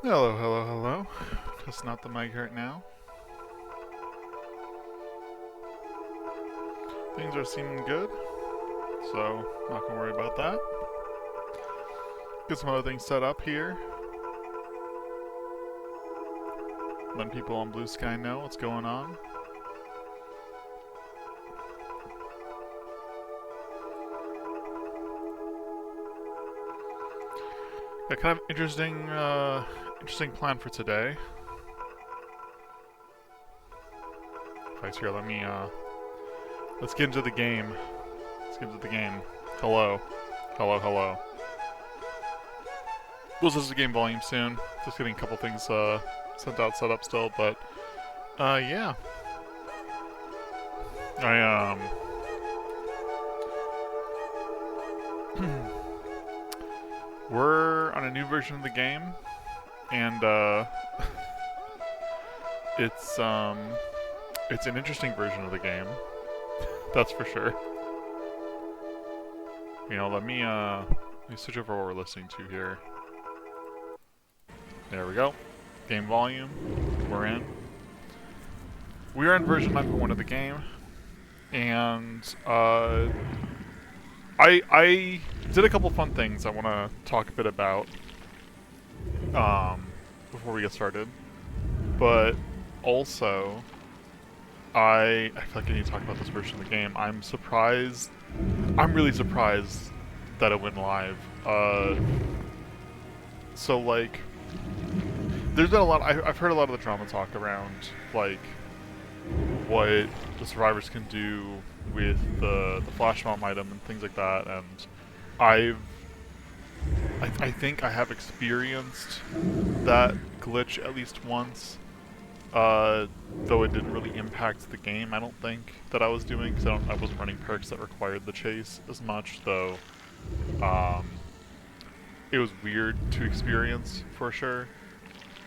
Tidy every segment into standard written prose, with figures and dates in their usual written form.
Hello, hello, hello. Just not the mic right now. Things are seeming good, so not gonna worry about that. Get some other things set up here. Letting people on Blue Sky know what's going on. Got kind of interesting plan for today. Guys, here, let's get into the game. Let's get into the game. Hello, hello, hello. We'll listen to the game volume soon. Just getting a couple things sent out, set up still, but yeah. I we're on a new version of the game, and it's an interesting version of the game. That's for sure. You know, let me switch over what we're listening to here. There we go. Game volume. We're in. We are in version 9.1 of the game, and I did a couple fun things I want to talk a bit about before we get started, but also I feel like I need to talk about this version of the game. I'm surprised. I'm really surprised that it went live. So like, there's been a lot. I've heard a lot of the drama talk around like what the survivors can do with the flash bomb item and things like that, and I think I have experienced that glitch at least once. Though it didn't really impact the game, I don't think, that I was doing, because I wasn't running perks that required the chase as much, though it was weird to experience, for sure.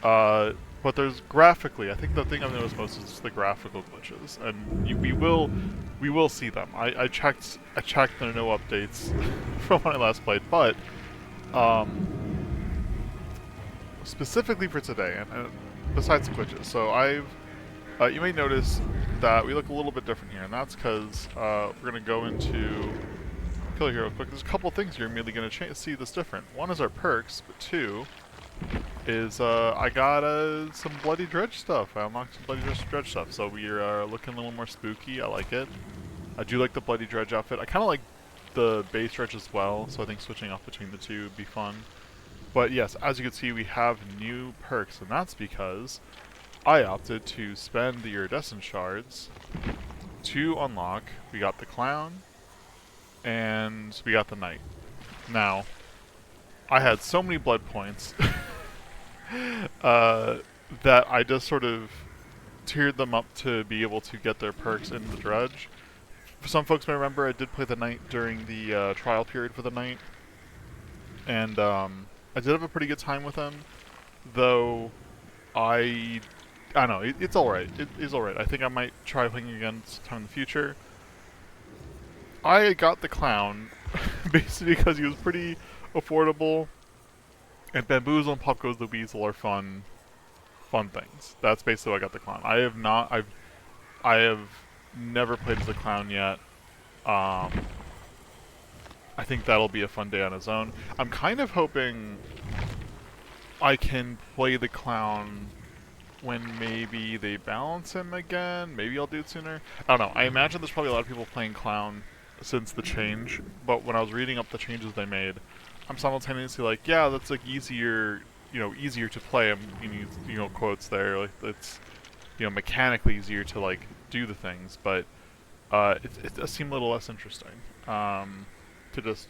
But there's graphically, I think the thing I've noticed most is the graphical glitches, and we will see them. I checked there are no updates from when I last played, but specifically for today, and besides the glitches, so you may notice that we look a little bit different here, and that's because we're gonna go into kill here real quick. There's a couple things you're immediately gonna see this different. One is our perks, but two is I got some bloody dredge stuff. I unlocked some bloody dredge stuff, so we're looking a little more spooky. I like it. I do like the bloody dredge outfit. I kind of like the base dredge as well, so I think switching off between the two would be fun. But yes, as you can see, we have new perks, and that's because I opted to spend the iridescent shards to unlock. We got the clown, and we got the knight. Now, I had so many blood points that I just sort of tiered them up to be able to get their perks in the dredge. Some folks may remember I did play the knight during the trial period for the knight, and I did have a pretty good time with him, though I don't know, it's alright. It's alright. I think I might try playing again sometime in the future. I got the clown basically because he was pretty affordable, and Bamboozle and Pop Goes the Weasel are fun things. That's basically why I got the clown. I have never played as a clown yet. I think that'll be a fun day on its own. I'm kind of hoping I can play the clown when maybe they balance him again. Maybe I'll do it sooner. I don't know. I imagine there's probably a lot of people playing clown since the change, but when I was reading up the changes they made, I'm simultaneously like, yeah, that's like easier, easier to play. I'm quotes there. Like it's, mechanically easier to like do the things, but it does seem a little less interesting to just,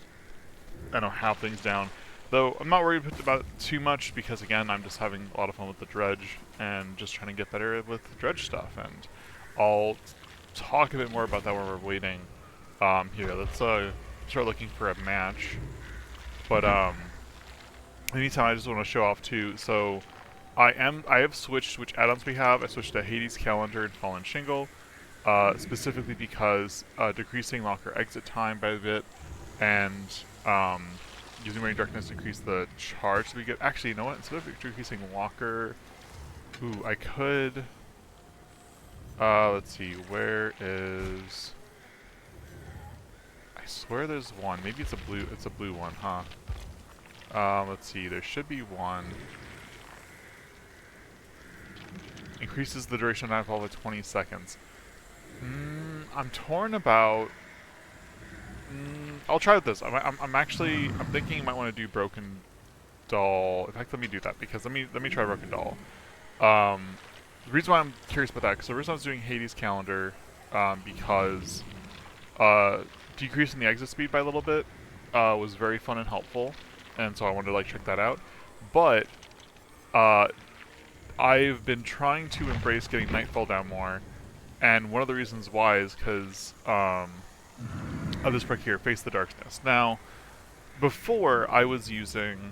have things down. Though I'm not worried about it too much because again, I'm just having a lot of fun with the dredge and just trying to get better with the dredge stuff. And I'll talk a bit more about that when we're waiting. Here, let's start looking for a match. But in the meantime, I just want to show off too. So I have switched which add-ons we have. I switched to Hades Calendar and Fallen Shingle, specifically because decreasing locker exit time by a bit, and Using Rain Darkness to increase the charge we get. Actually, you know what? Instead of increasing Walker, ooh, I could. Let's see. Where is? I swear there's one. Maybe it's a blue. It's a blue one, huh? Let's see. There should be one. Increases the duration of nightfall by 20 seconds. I'm torn about. I'll try with this. I'm actually. I'm thinking you might want to do Broken Doll. In fact, let me do that because let me try Broken Doll. The reason why I'm curious about that, because the reason I was doing Hades calendar, because uh, decreasing the exit speed by a little bit was very fun and helpful, and so I wanted to like check that out. But uh, I've been trying to embrace getting Nightfall down more, and one of the reasons why is because of this perk here, Face the Darkness. Now, before I was using,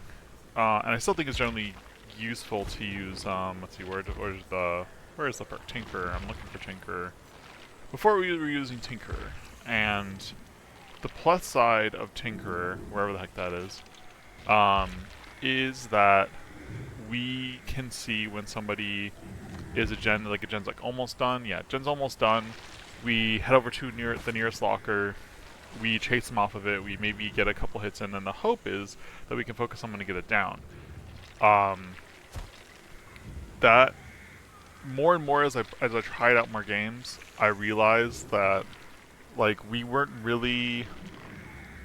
and I still think it's generally useful to use. Let's see, where's the perk? Tinker. I'm looking for Tinker. Before we were using Tinker, and the plus side of Tinkerer, wherever the heck that is that we can see when somebody is a gen's like almost done. Yeah, gen's almost done. We head over to the nearest locker. We chase them off of it. We maybe get a couple hits in, and the hope is that we can focus someone to get it down. That more and more as I tried out more games, I realized that like we weren't really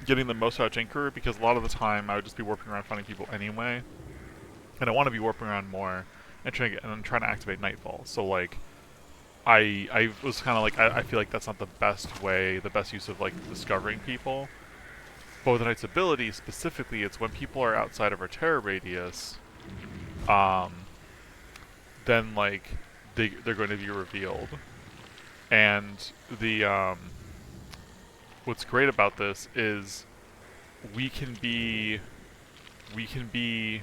getting the most out of Tinker because a lot of the time I would just be warping around finding people anyway, and I want to be warping around more and trying to activate Nightfall. So like I was kind of like I feel like that's not the best way, the best use of like discovering people. But with the Knight's ability specifically, it's when people are outside of our terror radius, then like they're going to be revealed. And the what's great about this is we can Reign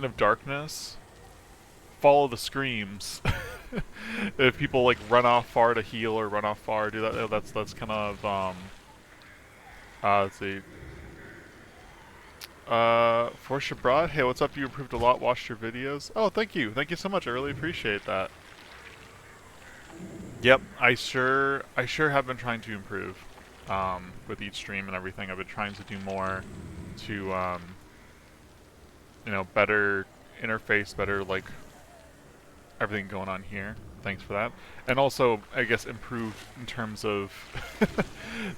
of Darkness, follow the screams. If people like run off far to heal or run off far, do that. That's kind of let's see. For Shabrad, hey, what's up? You improved a lot. Watched your videos. Oh, thank you so much. I really appreciate that. Yep, I sure have been trying to improve with each stream and everything. I've been trying to do more to better interface, better like everything going on here. Thanks for that. And also, I guess, improve in terms of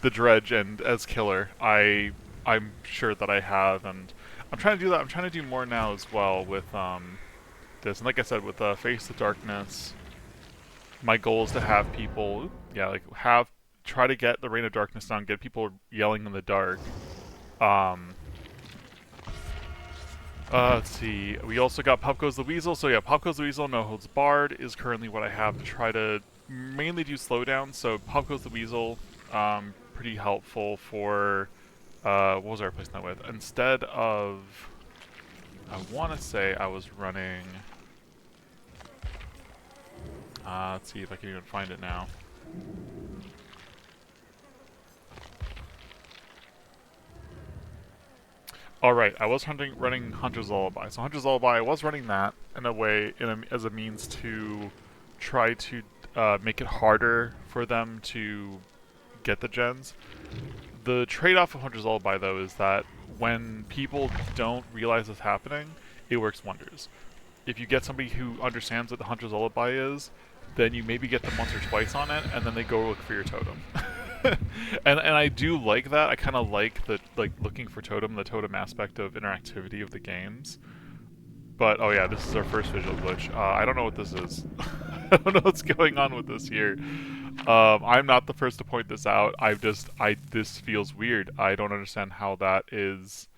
the Dredge and as killer. I'm sure that I have, and I'm trying to do that. I'm trying to do more now as well with this. And like I said, with Face the Darkness, my goal is to have people, try to get the Reign of Darkness down, get people yelling in the dark. Let's see. We also got Pop Goes the Weasel. So yeah, Pop Goes the Weasel, No Holds Barred is currently what I have to try to mainly do slowdown. So Pop Goes the Weasel, pretty helpful for, what was I replacing that with? Instead of, I want to say I was running, let's see if I can even find it now. Alright, I was running Hunter's Lullaby. So Hunter's Lullaby, I was running that in a way, as a means to try to make it harder for them to get the gens. The trade-off of Hunter's Lullaby, though, is that when people don't realize it's happening, it works wonders. If you get somebody who understands what the Hunter's Lullaby is, then you maybe get them once or twice on it, and then they go look for your totem. and I do like that. I kind of like the looking for totem, the totem aspect of interactivity of the games. But oh yeah, this is our first visual glitch. I don't know what this is. I don't know what's going on with this here. I'm not the first to point this out. This feels weird. I don't understand how that is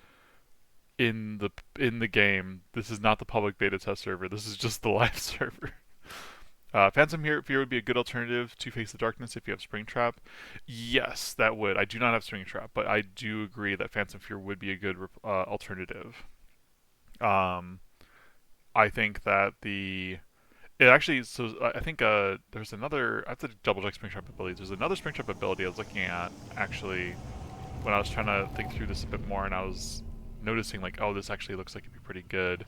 in the game. This is not the public beta test server. This is just the live server. Phantom Fear would be a good alternative to Face the Darkness if you have Springtrap. Yes, that would. I do not have Springtrap, but I do agree that Phantom Fear would be a good alternative. I think that I think there's another. I have to double check Springtrap abilities. There's another Springtrap ability I was looking at actually when I was trying to think through this a bit more, and I was noticing like, oh, this actually looks like it'd be pretty good,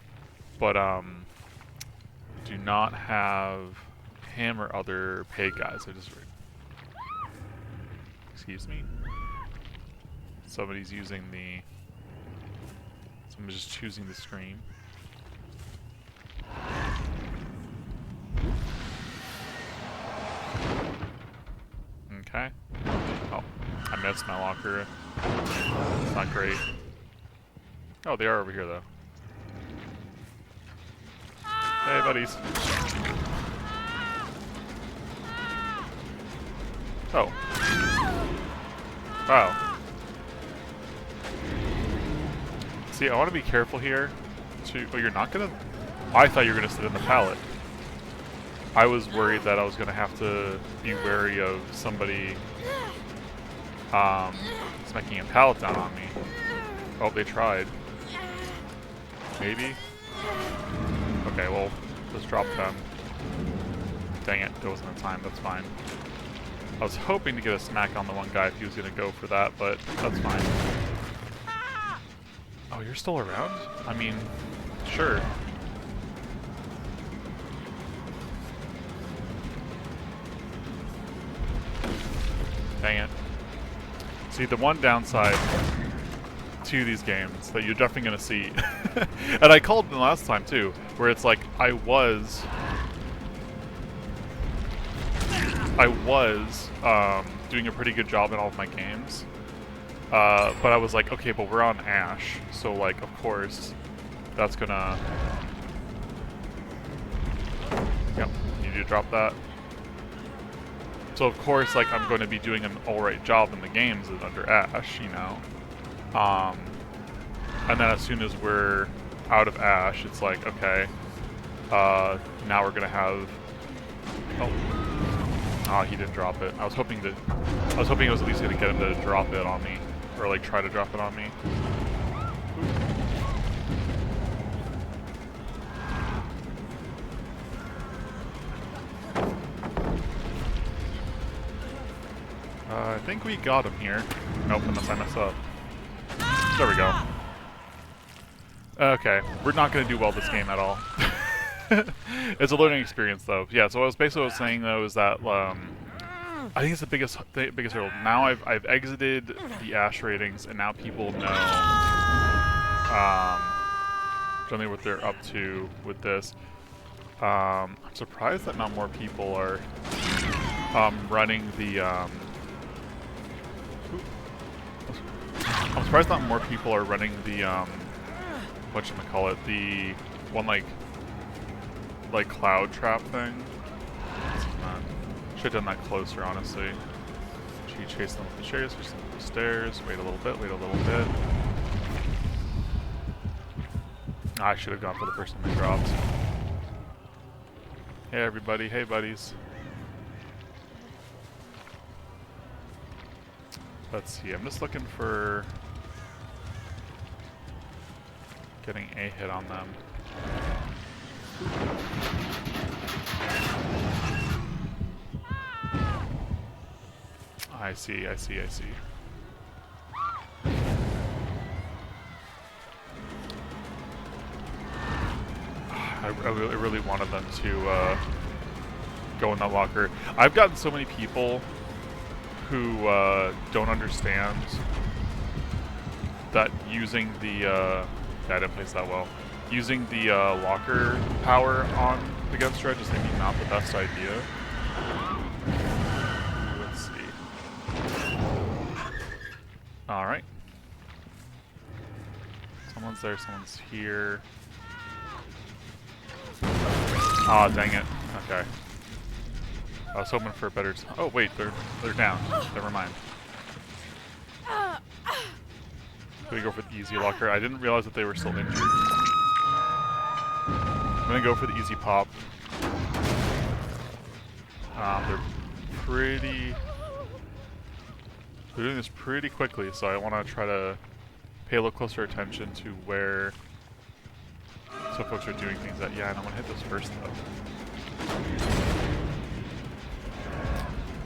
but do not have him or other paid guys. I just excuse me. Somebody's using the. Someone's just choosing the screen. Okay. Oh, I missed my locker. It's not great. Oh, they are over here, though. Hey, buddies. Oh. Wow. See, I want to be careful here. Oh, you're not gonna... I thought you were gonna sit in the pallet. I was worried that I was gonna have to be wary of somebody smacking a pallet down on me. Oh, they tried. Maybe? Okay, well, just drop them. Dang it, there wasn't a time, that's fine. I was hoping to get a smack on the one guy if he was gonna go for that, but that's fine. Oh, you're still around? I mean, sure. Dang it. See, the one downside to these games that you're definitely going to see, and I called them last time too, where it's like, I was doing a pretty good job in all of my games, but I was like, okay, but we're on Ash, so like, of course, that's gonna, yep, you need to drop that. So of course, like, I'm going to be doing an alright job in the games under Ash, you know. And then as soon as we're out of Ash, it's like, okay, now we're gonna have. Oh, he didn't drop it. I was hoping I was at least gonna get him to drop it on me, or like try to drop it on me. I think we got him here. Nope, unless I mess up. There we go. Okay, we're not going to do well this game at all. It's a learning experience, though. Yeah, so what I was saying, though, is that I think it's the biggest hurdle. Now I've exited the Ash ratings, and now people know generally what they're up to with this. I'm surprised that not more people are running the. I'm surprised not more people are running the whatchamacallit, the one like cloud trap thing. Should have done that closer, honestly. Should you chase them with the stairs, chase them with the stairs, wait a little bit, wait a little bit. I should have gone for the person that dropped. Hey everybody, hey buddies. Let's see, I'm just looking for getting a hit on them. I see, I see, I see. I really wanted them to go in that locker. I've gotten so many people who don't understand that using the yeah, I didn't place that well. Using the locker power on the gun Dredge is maybe not the best idea. Let's see. All right. Someone's there. Someone's here. Aw, oh, dang it. Okay. I was hoping for a better. Oh wait, they're down. Never mind. Can we go for the easy locker? I didn't realize that they were still injured. I'm gonna go for the easy pop. They're doing this pretty quickly, so I want to try to pay a little closer attention to where some folks are doing things at. Yeah, and I'm gonna hit this first though.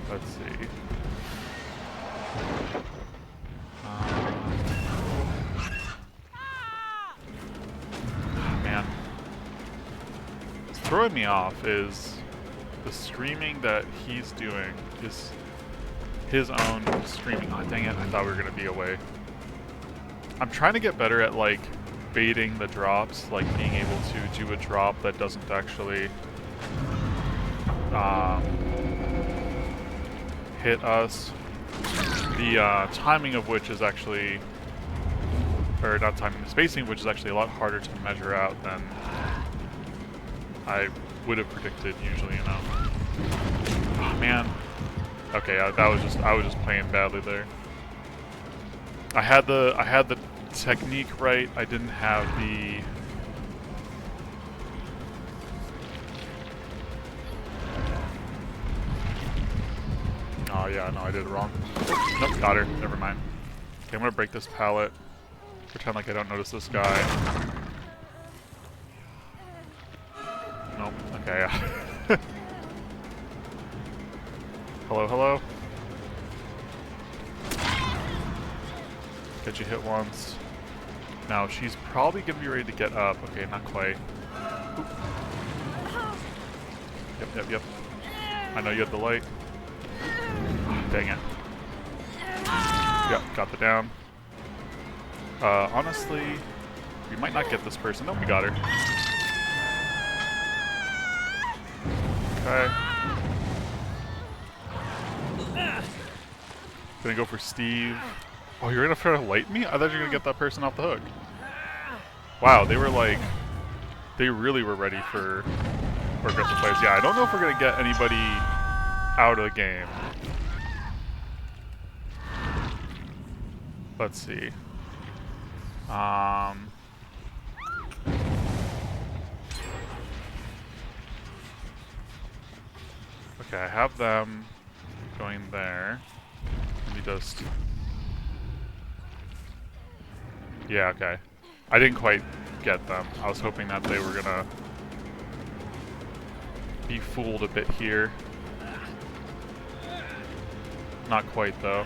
Let's see. throwing me off is the screaming that he's doing is his own screaming. Oh, dang it, I thought we were going to be away. I'm trying to get better at, like, baiting the drops, like being able to do a drop that doesn't actually hit us. The timing of which is actually, or not timing, the spacing of which is actually a lot harder to measure out than I would have predicted usually, you know. Oh man. Okay, I was just playing badly there. I had the technique right. I didn't have the oh yeah, no, I did it wrong. Nope, got her. Never mind. Okay, I'm gonna break this pallet. Pretend like I don't notice this guy. Nope. Okay, yeah. Hello, hello. Get you hit once. Now, she's probably gonna be ready to get up. Okay, not quite. Oop. Yep. I know you have the light. Dang it. Yep, got the down. Honestly, we might not get this person. Nope, we got her. Okay. Gonna go for Steve. Oh, you're gonna try to light me? I thought you were gonna get that person off the hook. Wow, they were like, they really were ready for aggressive plays. Yeah, I don't know if we're gonna get anybody out of the game. Let's see. Okay, I have them going there. Let me just... Yeah, okay. I didn't quite get them. I was hoping that they were gonna be fooled a bit here. Not quite, though.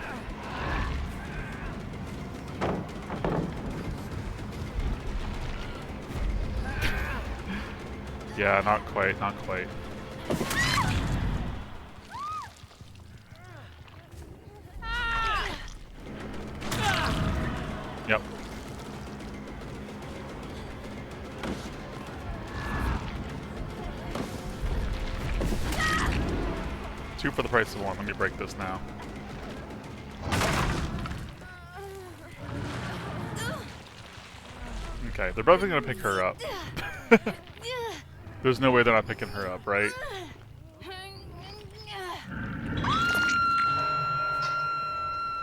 Yeah, not quite, not quite. Yep. Two for the price of one. Let me break this now. Okay, they're both gonna pick her up. There's no way they're not picking her up, right?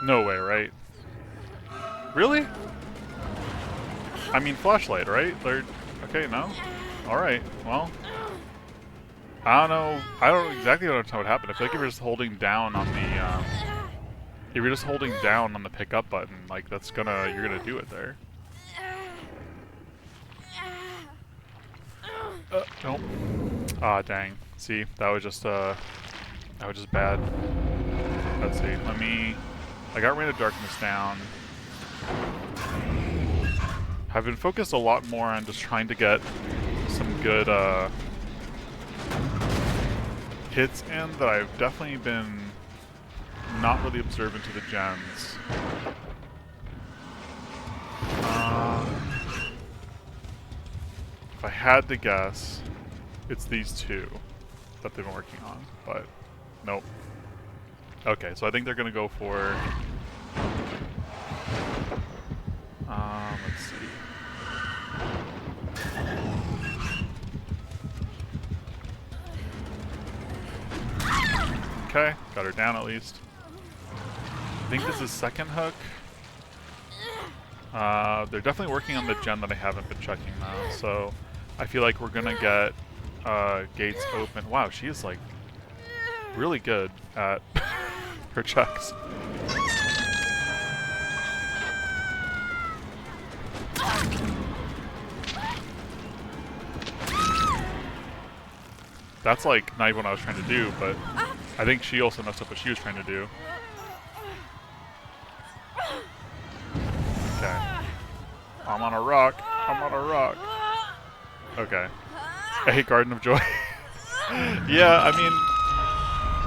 No way, right? Really? I mean, flashlight, right? They're... Okay, no? Alright, well... I don't know. I don't exactly know what happened. I feel like if you're just holding down on the, if you're just holding down on the pickup button, like, that's gonna... You're gonna do it there. Nope. Ah, dang. See, that was just bad. Let's see. Let me... I got Rain of Darkness down. I've been focused a lot more on just trying to get some good, hits in that I've definitely been not really observant to the gens. If I had to guess, it's these two that they've been working on, but nope. Okay, so I think they're gonna go for... let's see. Okay, got her down at least. I think this is second hook. They're definitely working on the gen that I haven't been checking now, so I feel like we're gonna get gates open. Wow, she is like really good at her checks. That's like not even what I was trying to do, but I think she also messed up what she was trying to do. Okay. I'm on a rock. I'm on a rock. Okay. I hate Garden of Joy. Yeah, I mean,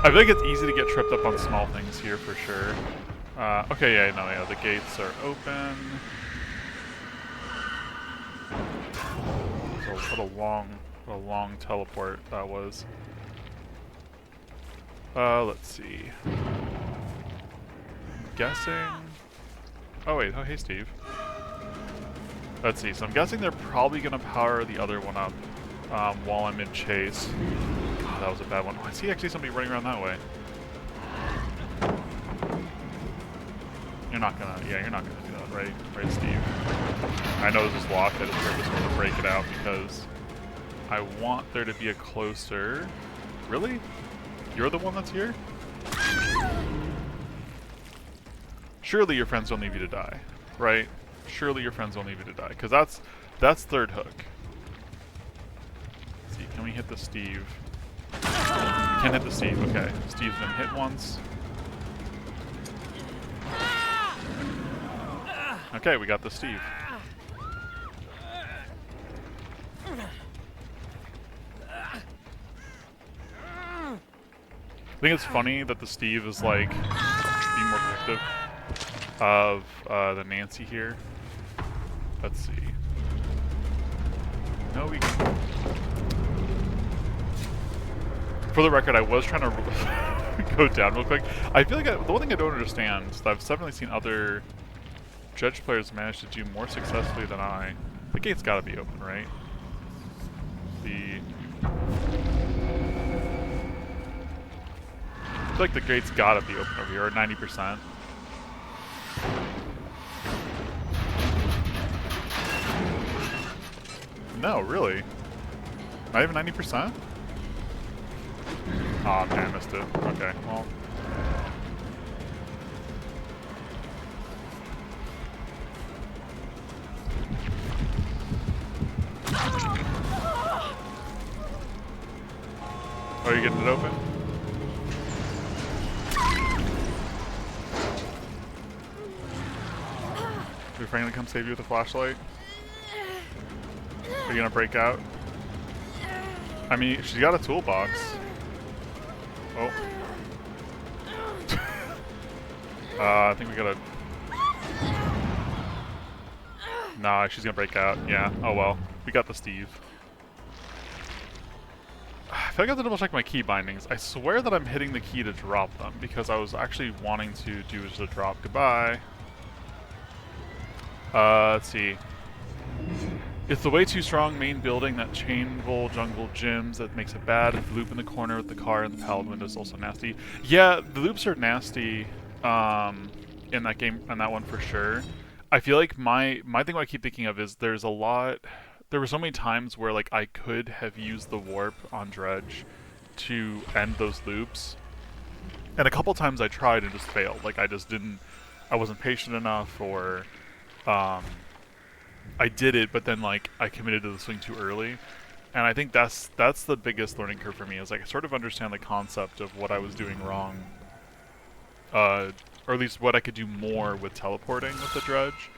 I think it's easy to get tripped up on small things here for sure. Okay, yeah, the gates are open. So what a long teleport that was. Let's see. Guessing. Oh wait, oh hey Steve. Let's see. So I'm guessing they're probably gonna power the other one up while I'm in chase. God, that was a bad one. Oh, I see actually somebody running around that way. You're not gonna do that, right? Right, Steve? I know this is locked. I just purposely want to break it out because I want there to be a closer. Really? You're the one that's here? Surely your friends don't leave you to die, right? Surely your friends don't leave you to die, because that's third hook. Let's see, can we hit the Steve? Can't hit the Steve. Okay, Steve's been hit once. Okay, we got the Steve. I think it's funny that the Steve is like being more protective of the Nancy here. Let's see. No, we can. For the record, I was trying to go down real quick. I feel like the one thing I don't understand is that I've definitely seen other Dredge players manage to do more successfully than I. The gate's gotta be open, right? I feel like the gate's gotta be open over here, or 90%. No, really? Not even 90%? Oh, man, I missed it. Okay, well. Oh, are you getting it open? Is your friend gonna come save you with a flashlight? Are you gonna break out? I mean, she's got a toolbox. Oh. I think we gotta... Nah, she's gonna break out. Yeah, oh well. We got the Steve. I feel like I have to double check my key bindings. I swear that I'm hitting the key to drop them, because I was actually wanting to do just a drop. Goodbye. Let's see. It's the way too strong main building that chainable jungle gyms that makes it bad. The loop in the corner with the car and the pallet window is also nasty. Yeah, the loops are nasty in that game, and that one for sure. I feel like my thing what I keep thinking of is there were so many times where like I could have used the warp on Dredge to end those loops. And a couple times I tried and just failed. Like I wasn't patient enough, or I did it, but then like I committed to the swing too early, and I think that's the biggest learning curve for me. Is like I sort of understand the concept of what I was doing wrong, or at least what I could do more with teleporting with the Dredge,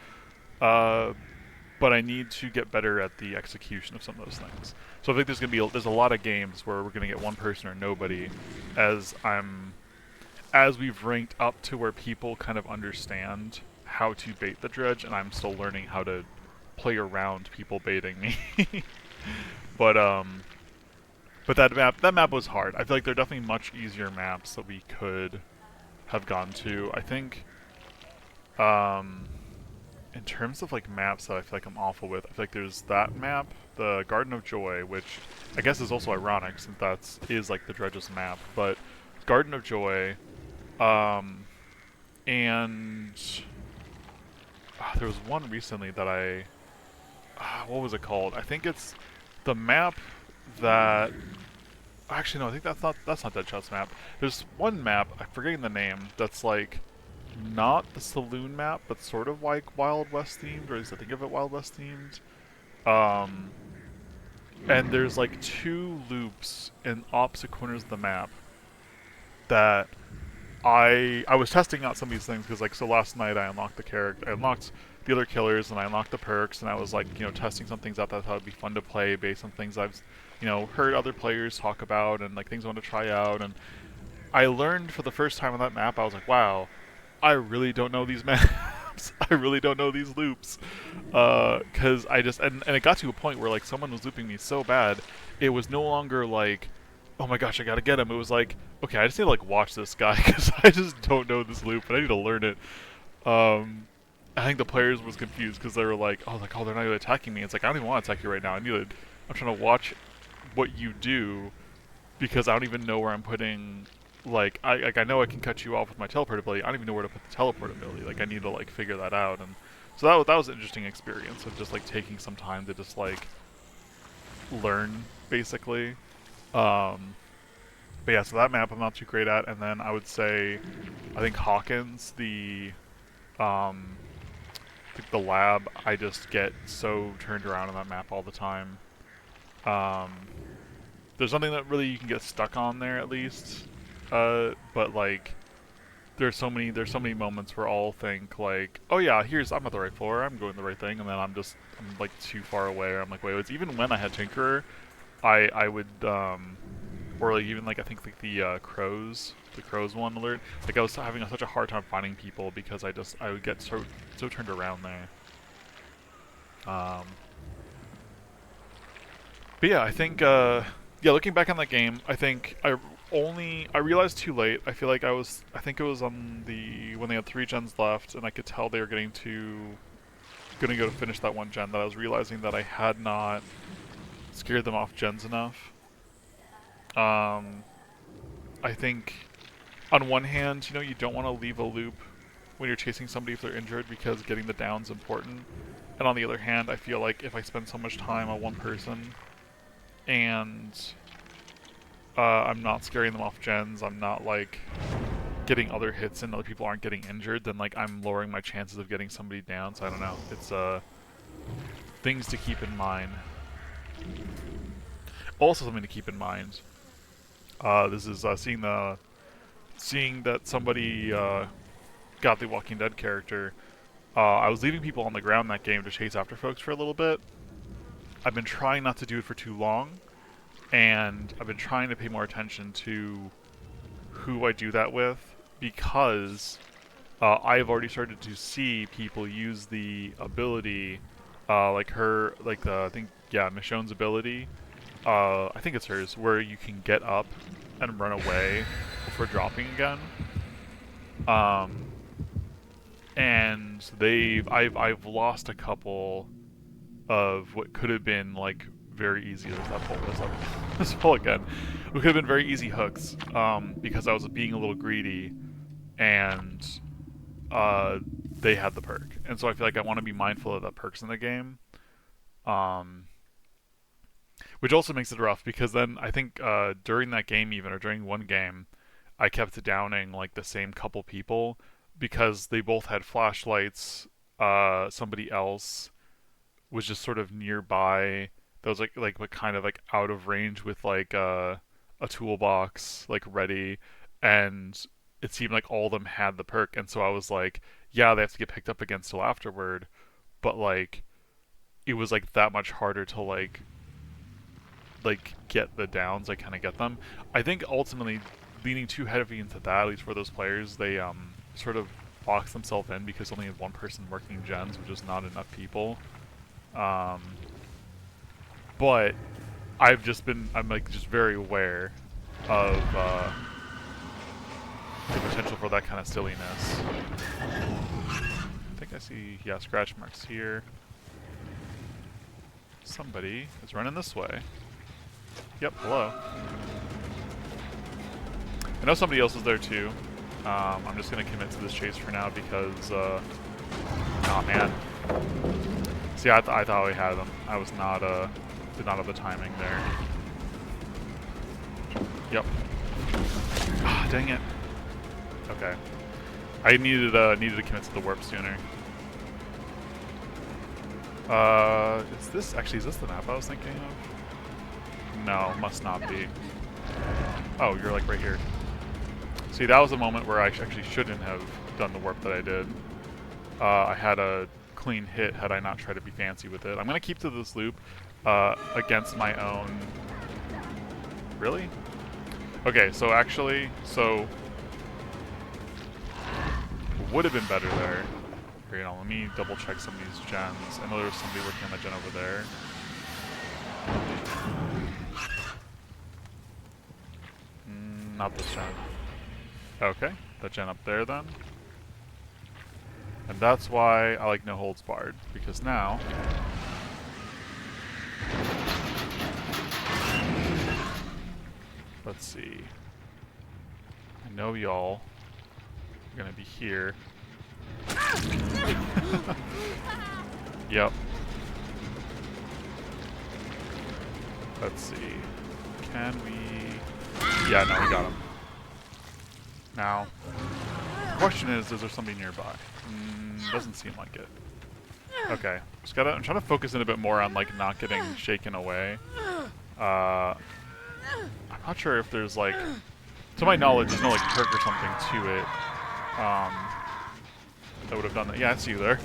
but I need to get better at the execution of some of those things. So I think there's a lot of games where we're gonna get one person or nobody, as we've ranked up to where people kind of understand how to bait the Dredge, and I'm still learning how to play around people baiting me. but that map was hard. I feel like there are definitely much easier maps that we could have gone to. I think in terms of like maps that I feel like I'm awful with, I feel like there's that map, the Garden of Joy, which I guess is also ironic since is like the Dredge's map, but Garden of Joy, and there was one recently that what was it called? I think it's the map that... Actually, no, I think that's not Deadshot's map. There's one map, I'm forgetting the name, that's like not the saloon map, but sort of like Wild West themed, or at least I think of it Wild West themed. And there's like two loops in opposite corners of the map that I was testing out some of these things because like, so last night I unlocked the other killers, and I unlocked the perks, and I was like, testing some things out that I thought would be fun to play based on things I've, heard other players talk about and like things I want to try out. And I learned for the first time on that map, I was like, wow, I really don't know these maps. I really don't know these loops. Cause I just, and it got to a point where like someone was looping me so bad, it was no longer like, oh my gosh, I gotta get him. It was like, okay, I just need to like watch this guy because I just don't know this loop and I need to learn it. Um, I think the players was confused because they were like, oh, they're not really attacking me. It's like, I don't even want to attack you right now. I'm trying to watch what you do because I don't even know where I'm putting. Like I know I can cut you off with my teleport ability. I don't even know where to put the teleport ability. Like I need to like figure that out. And so that was an interesting experience of just like taking some time to just like learn basically. Um, but yeah, so that map I'm not too great at. And then I would say, I think Hawkins, um, the lab, I just get so turned around on that map all the time. Um, there's nothing that really you can get stuck on there at least. But like there's so many moments where I'll think like, oh yeah, I'm at the right floor, I'm doing the right thing, and then I'm like too far away. I'm like, wait, it's even when I had Tinkerer, I would or like even like I think like the crows one alert, like I was having such a hard time finding people because I would get so turned around there. But yeah, I think yeah, looking back on that game, I think I realized too late. I feel like I think it was on when they had 3 gens left, and I could tell they were gonna go to finish that one gen, that I was realizing that I had not scared them off gens enough. I think on one hand, you don't want to leave a loop when you're chasing somebody if they're injured because getting the down's important. And on the other hand, I feel like if I spend so much time on one person and I'm not scaring them off gens, I'm not like getting other hits and other people aren't getting injured, then like I'm lowering my chances of getting somebody down. So I don't know. It's things to keep in mind. Also something to keep in mind. This is seeing that somebody got the Walking Dead character. I was leaving people on the ground that game to chase after folks for a little bit. I've been trying not to do it for too long, and I've been trying to pay more attention to who I do that with because I've already started to see people use the ability, like I think, yeah, Michonne's ability. I think it's hers, where you can get up and run away before dropping again. And I've lost a couple of what could have been like very easy. There's that pole. This pole again. What could have been very easy hooks. Because I was being a little greedy, and they had the perk, and so I feel like I want to be mindful of the perks in the game. Which also makes it rough because then I think during that game even, or during one game, I kept downing like the same couple people because they both had flashlights. Somebody else was just sort of nearby that was like but kind of like out of range with like a toolbox like ready, and it seemed like all of them had the perk, and so I was like, yeah, they have to get picked up again still afterward, but like it was like that much harder to like get the downs. I kind of get them. I think ultimately leaning too heavy into that, at least for those players, they sort of box themselves in because only have one person working gens, which is not enough people. But I'm like just very aware of the potential for that kind of silliness. I think I see, yeah, scratch marks here. Somebody is running this way. Yep, hello. I know somebody else is there too. I'm just gonna commit to this chase for now because, oh man. See, I thought we had them. I was not, did not have the timing there. Yep. Ah, dang it. Okay. I needed to commit to the warp sooner. Is this the map I was thinking of? No, must not be. Oh, you're like right here. See, that was a moment where I actually shouldn't have done the warp that I did. I had a clean hit had I not tried to be fancy with it. I'm going to keep to this loop against my own... Really? Okay, so actually, would have been better there. Here, you know, let me double check some of these gens. I know there was somebody working on the gen over there. Not this gen. Okay, that gen up there then. And that's why I like no holds barred, because now let's see. I know y'all are gonna be here. Yep. Let's see. Can we... Yeah, no, we got him. Now, the question is there somebody nearby? Doesn't seem like it. Okay. Just gotta... I'm trying to focus in a bit more on, like, not getting shaken away. I'm not sure if there's, like... To my knowledge, there's no, like, perk or something to it. That would have done that. Yeah, I see you there.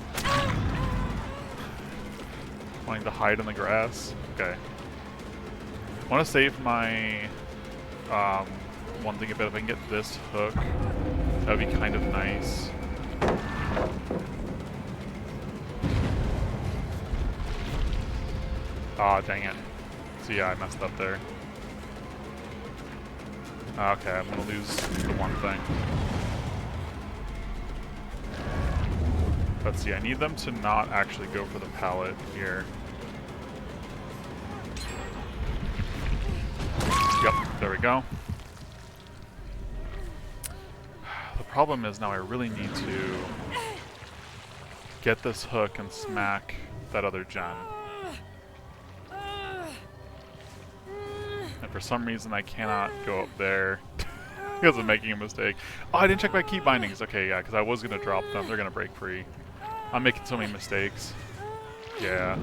Wanting to hide in the grass. Okay. I want to save my one thing a bit. If I can get this hook, that would be kind of nice. Ah, dang it. So yeah, I messed up there. Okay, I'm going to lose the one thing. Let's see, I need them to not actually go for the pallet here. Yep, there we go. The problem is now I really need to get this hook and smack that other gen. And for some reason I cannot go up there because I'm making a mistake. Oh, I didn't check my key bindings. Okay, yeah, because I was going to drop them. They're going to break free. I'm making so many mistakes. Yeah.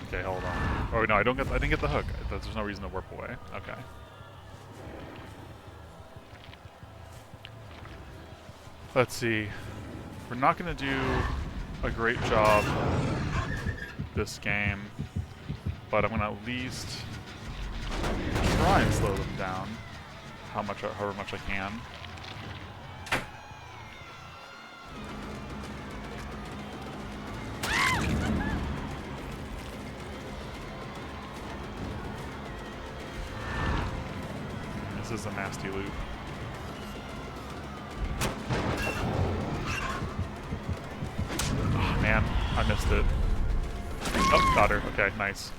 Okay, hold on. Oh no, I didn't get the hook. There's no reason to warp away. Okay. Let's see. We're not gonna do a great job this game, but I'm gonna at least try and slow them down. However much I can. This is a nasty loop. Oh man, I missed it. Oh, got her. Okay, nice.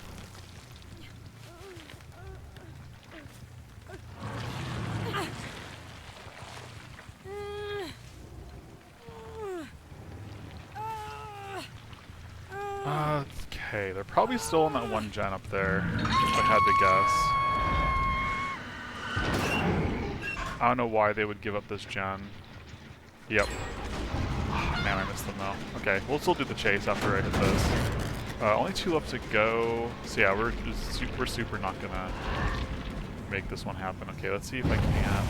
Okay, they're probably still in that one gen up there, if I had to guess. I don't know why they would give up this gen. Yep. Oh, man, I missed them though. Okay, we'll still do the chase after I hit this. Only 2 left to go. So yeah, we're super not gonna make this one happen. Okay, let's see if I can.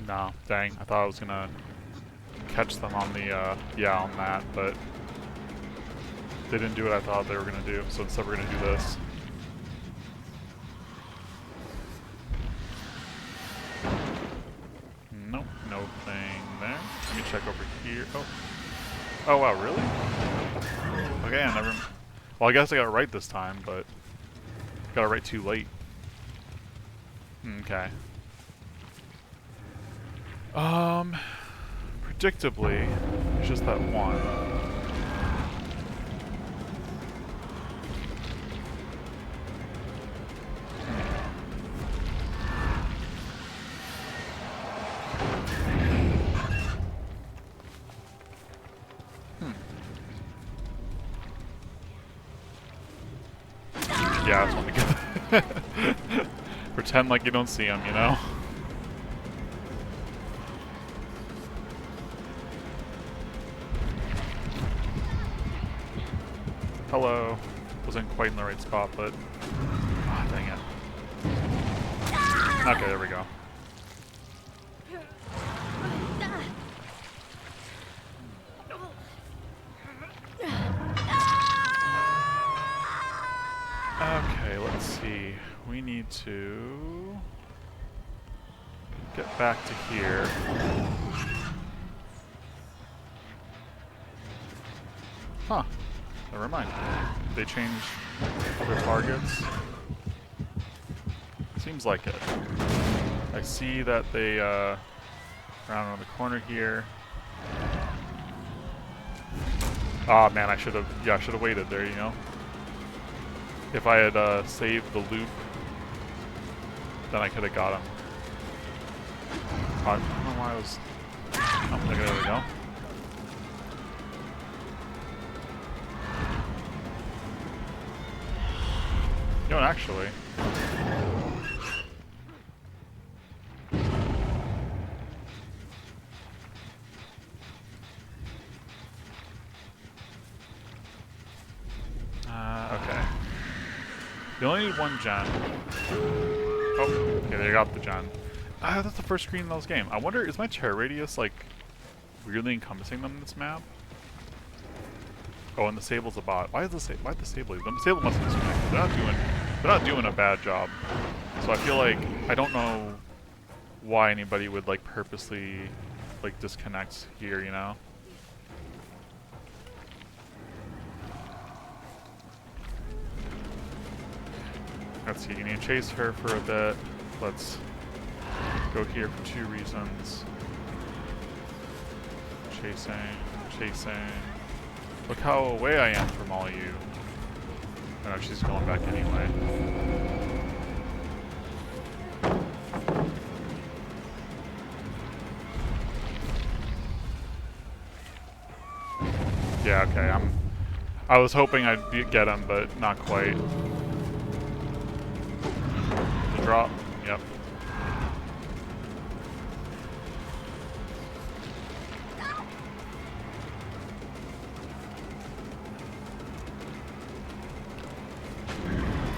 No, dang. I thought I was gonna catch them on the, on that, but they didn't do what I thought they were gonna do, so instead we're gonna do this. Nope, no thing there. Let me check over here. Oh. Oh, wow, really? Okay, I never... Well, I guess I got it right this time, but got it right too late. Okay. Predictably, it's just that one. Yeah, I just want to get pretend like you don't see him, you know? Hello. Wasn't quite in the right spot, but... Ah, dang it. Okay, there we go. Okay, let's see. We need to get back to here. Huh. Never mind. They changed their targets. Seems like it. I see that they ran around the corner here. Ah, man, I should have waited there, you know? If I had saved the loop, then I could have got him. I don't know why I was... Oh, okay, there we go. You know what, actually... okay. You only need one gen. Oh, okay, they got the gen. That's the first screen in this game. I wonder, is my tear radius, like, weirdly encompassing them in this map? Oh, and the Sable's a bot. Why the Sable? The Sable must be disconnected. They're not doing a bad job. So I feel like, I don't know why anybody would, like, purposely, like, disconnect here, you know? Let's see, you need to chase her for a bit. Let's go here for 2 reasons. Chasing, chasing. Look how away I am from all you. Oh no, she's going back anyway. Yeah, okay, I was hoping I'd get him, but not quite. The drop, yep.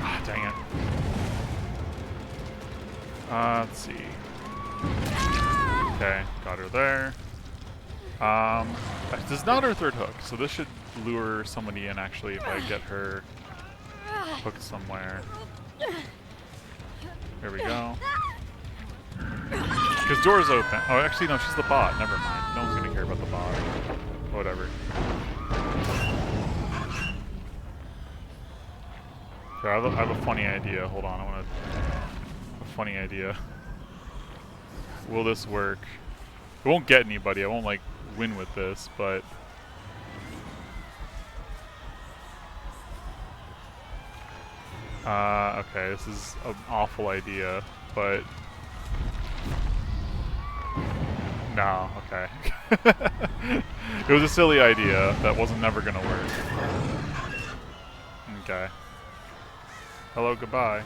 Ah, dang it. Let's see. Okay, got her there. This is not her third hook, so this should lure somebody in actually if I get her hooked somewhere. There we go. Because door's open. Oh, actually, no, she's the bot. Never mind. No one's going to care about the bot. Whatever. Okay, I have a funny idea. Hold on, I want a funny idea. Will this work? It won't get anybody. I won't, like, win with this, but... okay, this is an awful idea, but... No, okay. It was a silly idea that wasn't never gonna work. Okay. Hello, goodbye.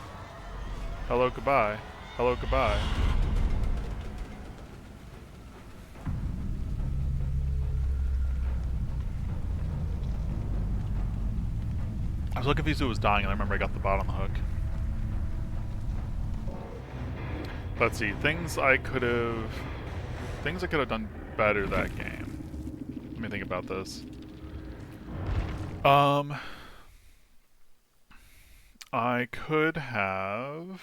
Hello, goodbye. Hello, goodbye. I was so confused who was dying, and I remember I got the bot on the hook. Let's see, things I could have done better that game. Let me think about this. I could have...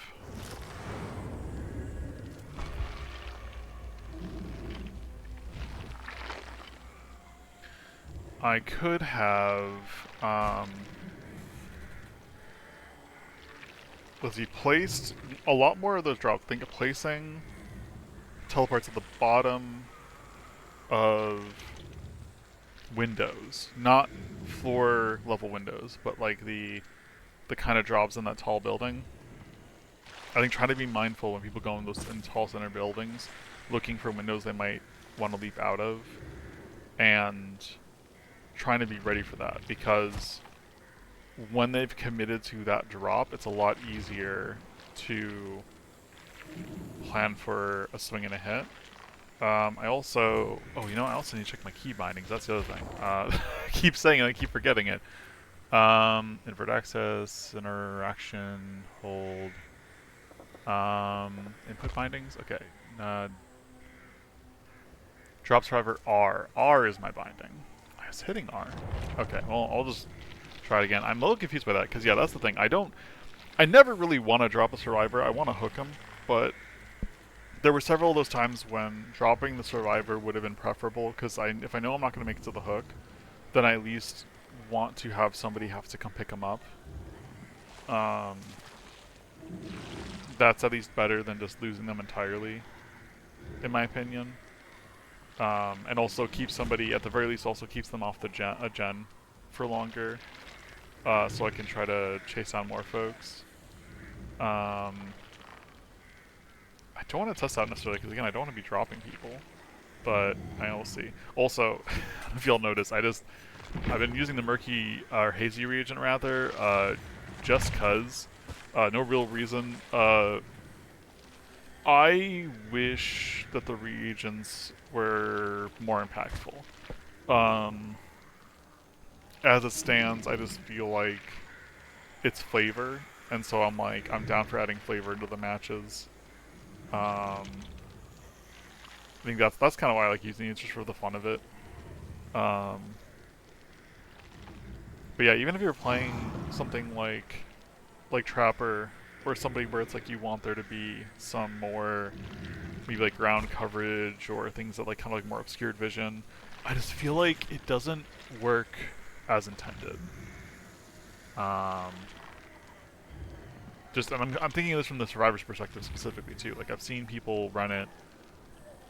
let's see, placed a lot more of those drops. Think of placing teleports at the bottom of windows, not floor level windows, but like the kind of drops in that tall building. I think try to be mindful when people go in those tall center buildings, looking for windows they might want to leap out of, and trying to be ready for that, because when they've committed to that drop, it's a lot easier to plan for a swing and a hit. I also... Oh, you know, I also need to check my key bindings. That's the other thing. I keep saying it, I keep forgetting it. Invert access, interaction, hold. Input bindings? Okay. Drop survivor R. R is my binding. I was hitting R. Okay, well, I'll just try it again. I'm a little confused by that, because yeah, that's the thing. I never really want to drop a survivor. I want to hook him, but there were several of those times when dropping the survivor would have been preferable, because if I know I'm not going to make it to the hook, then I at least want to have somebody have to come pick him up. That's at least better than just losing them entirely, in my opinion. And also keep somebody, at the very least, also keeps them off the gen for longer, so I can try to chase down more folks. I don't want to test out necessarily, because again, I don't want to be dropping people, but I will see. Also, if you'll notice, I've been using the murky, or hazy reagent rather, just cause. No real reason. I wish that the reagents were more impactful. As it stands, I just feel like it's flavor, and so I'm down for adding flavor into the matches. I think that's kind of why I like using it, just for the fun of it. But yeah, even if you're playing something like Trapper, or something where it's like you want there to be some more, maybe like ground coverage or things that like kind of like more obscured vision, I just feel like it doesn't work as intended. I'm thinking of this from the survivor's perspective specifically too. Like I've seen people run it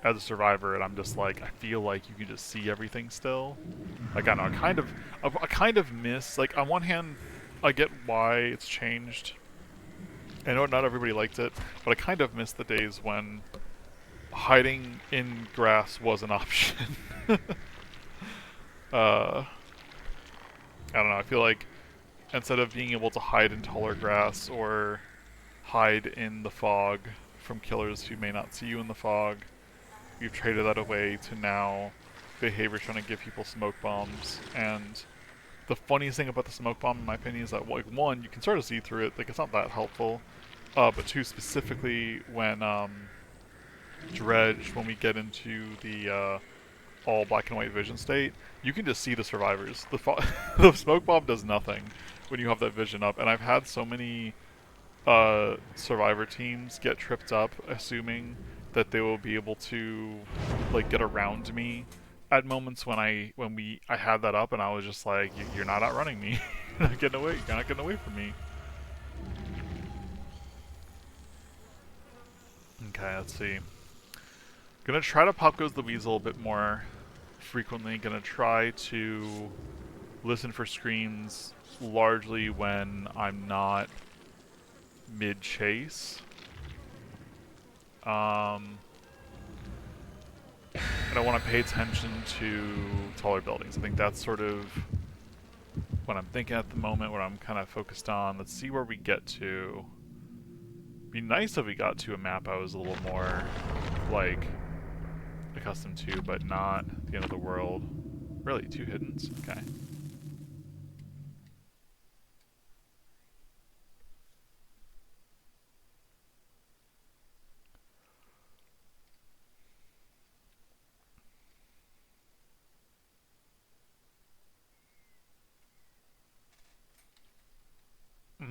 as a survivor, and I'm just like, I feel like you can just see everything still. Like I don't know, I kind of miss. Like on one hand, I get why it's changed. I know not everybody liked it, but I kind of miss the days when hiding in grass was an option. I don't know. I feel like instead of being able to hide in taller grass or hide in the fog from killers who may not see you in the fog, we've traded that away to now behavior trying to give people smoke bombs. And the funniest thing about the smoke bomb, in my opinion, is that, like, one, you can sort of see through it. Like, it's not that helpful. But two, specifically when Dredge, when we get into the all black and white vision state, you can just see the survivors. The smoke bomb does nothing when you have that vision up. And I've had so many survivor teams get tripped up, assuming that they will be able to like get around me at moments when I had that up, and I was just like, you're not outrunning me. You're not getting away. You're not getting away from me. Okay, let's see. Gonna try to pop goes the weasel a bit more frequently. Gonna try to listen for screams largely when I'm not mid chase. And I want to pay attention to taller buildings. I think that's sort of what I'm thinking at the moment, what I'm kind of focused on. Let's see where we get to. It'd be nice if we got to a map I was a little more, like, accustomed to, but not the end of the world. Really, 2 hiddens? Okay.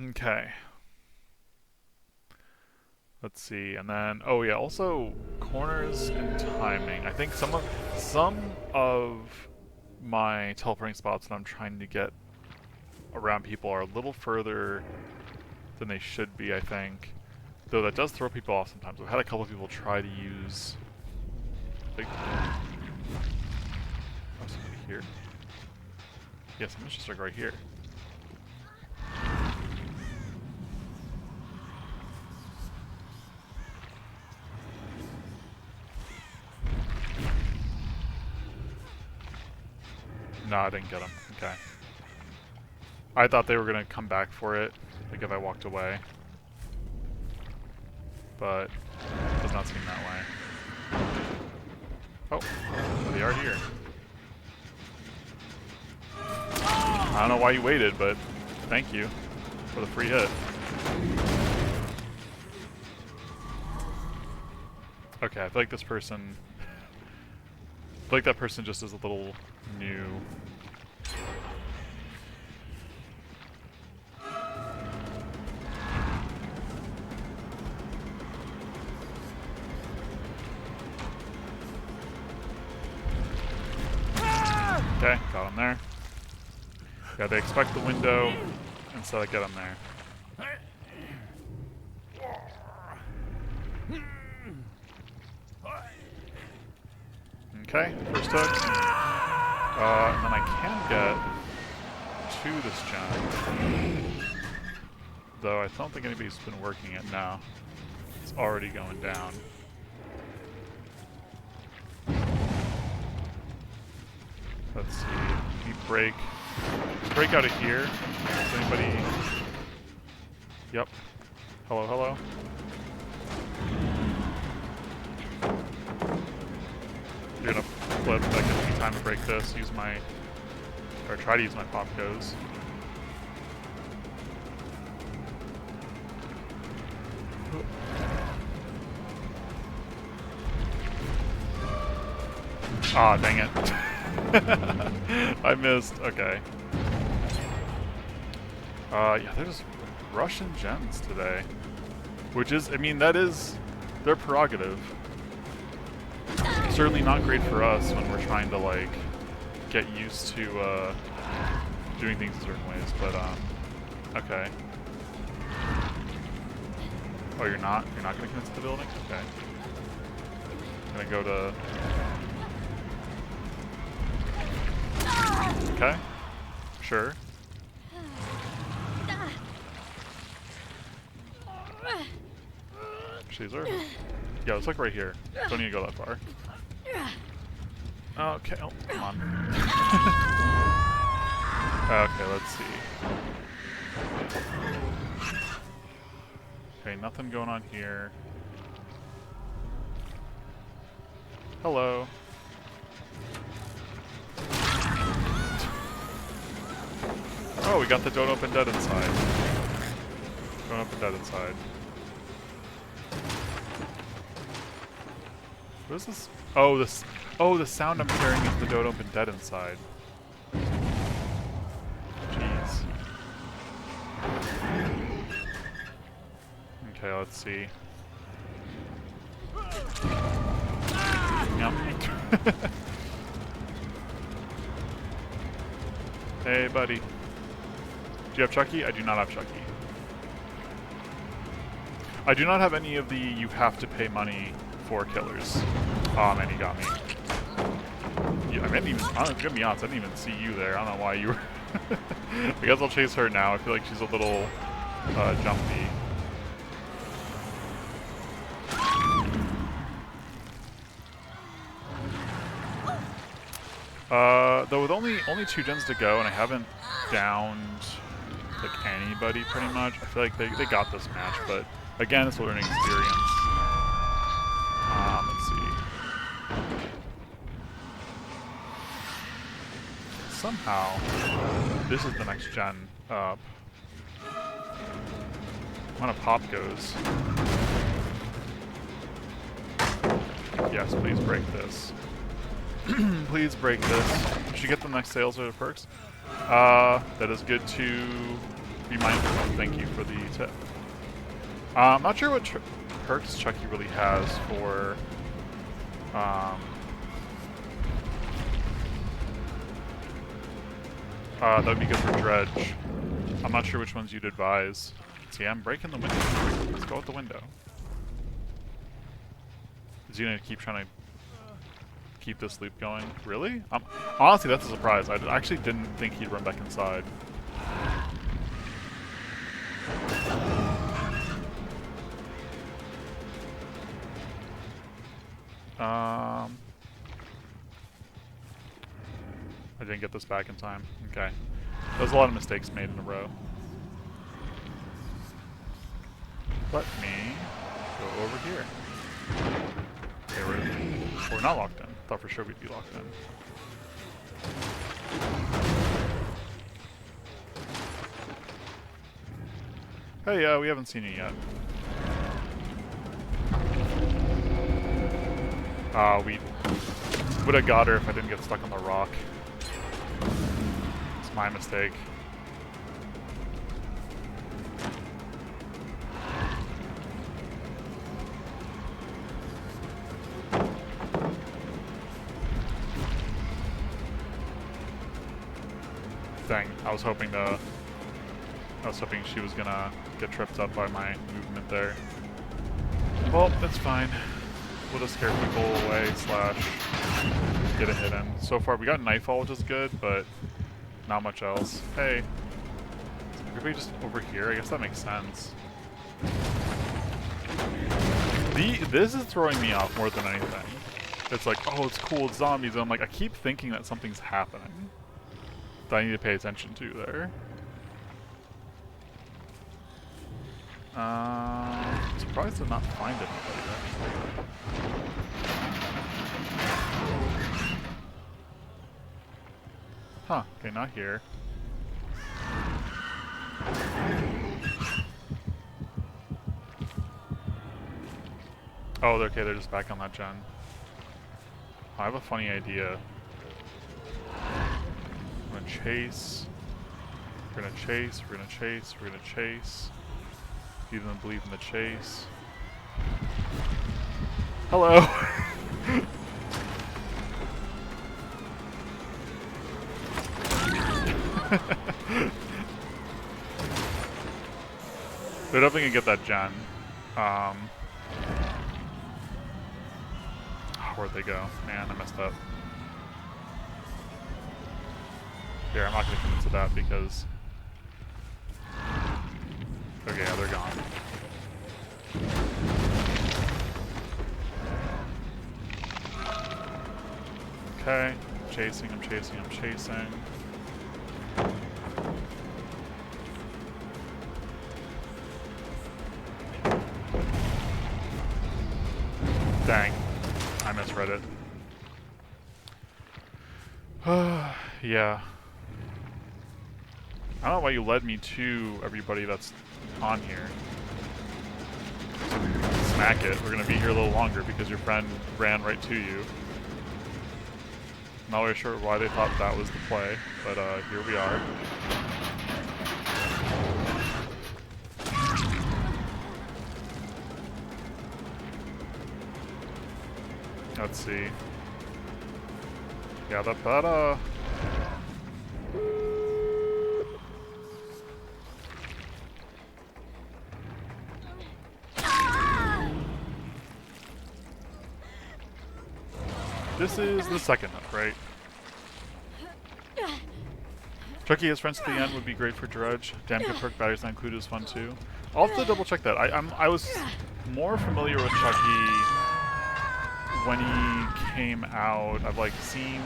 Okay. Let's see, and then, oh yeah, also corners and timing. I think some of my teleporting spots that I'm trying to get around people are a little further than they should be, I think. Though that does throw people off sometimes. I've had a couple of people try to use, like, oh, somebody here. Yeah, someone's just like right here. No, I didn't get him. Okay. I thought they were going to come back for it, like if I walked away. But it does not seem that way. Oh, they are here. I don't know why you waited, but thank you for the free hit. Okay, I feel like this person... I feel like that person just is a little new. Okay, got him there. Yeah, they expect the window, and so I get him there. Okay, first hook. And then I can get to this gen. Though I don't think anybody's been working it now. It's already going down. Let's see. We break out of here. Is anybody? Yep. Hello, hello. You're gonna flip. That gives me time to break this. Use my, or try to use my pop goes. Ah, dang it. I missed. Okay. Yeah, they're just rushing gens today. Which is, I mean, that is their prerogative. Certainly not great for us when we're trying to, like, get used to, doing things in certain ways, but, okay. Oh, you're not? You're not gonna commit to the building? Okay. I'm gonna go to... Okay. Sure. Caesar? Yeah, let's look right here. Don't need to go that far. Okay, oh, come on. Okay, let's see. Okay, nothing going on here. Hello. Oh, we got the Don't Open Dead inside. Don't Open Dead inside. What is this? Oh, this. Oh, the sound I'm hearing is the Don't Open Dead inside. Jeez. Okay, let's see. Yep. Hey, buddy. Do you have Chucky? I do not have Chucky. I do not have any of the you have to pay money for killers. Oh man, he got me. Yeah, I didn't even, I'm gonna be honest, I didn't even see you there. I don't know why you were... I guess I'll chase her now. I feel like she's a little jumpy. Though with only 2 gens to go, and I haven't downed like anybody pretty much, I feel like they got this match, but again, it's a learning experience. Let's see. Somehow, this is the next gen up. I'm gonna pop goes. Yes, please break this. Please break this. You should get the next sales or perks. That is good to be mindful of. Thank you for the tip. I'm not sure what perks Chucky really has for... that would be good for Dredge. I'm not sure which ones you'd advise. See, I'm breaking the window. Let's go out the window. Is he gonna keep trying to keep this loop going? Really? Honestly, that's a surprise. I actually didn't think he'd run back inside. I didn't get this back in time. Okay. There's a lot of mistakes made in a row. Let me go over here. Okay, we're not locked in. Thought for sure we'd be locked in. Hey, we haven't seen you yet. We would have got her if I didn't get stuck on the rock. It's my mistake. Dang, I was hoping she was gonna get tripped up by my movement there. Well, that's fine. We'll just scare people away / get a hit in. So far, we got Nightfall, which is good, but not much else. Hey. Is everybody just over here? I guess that makes sense. This is throwing me off more than anything. It's like, oh, it's cool, it's zombies. And I'm like, I keep thinking that something's happening that I need to pay attention to there. I'm surprised to not find anybody, actually. Huh, okay, not here. Oh, okay, they're just back on that gen. I have a funny idea. We're gonna chase. We're gonna chase, we're gonna chase, we're gonna chase. You don't believe in the chase. Hello! They're definitely gonna get that gen. Where'd they go? Man, I messed up. Here, I'm not gonna commit to that because... Okay, yeah, they're gone. Okay, I'm chasing, I'm chasing, I'm chasing. Dang, I misread it. Yeah. I don't know why you led me to everybody that's on here. Smack it. We're gonna be here a little longer because your friend ran right to you. Not really sure why they thought that was the play, but here we are. Let's see. Yeah, that This is the second hunt, right? Chucky as friends at the end would be great for Dredge. Damn good perk, batteries not included is fun too. I'll have to double check that. I was more familiar with Chucky when he came out. I've like seen,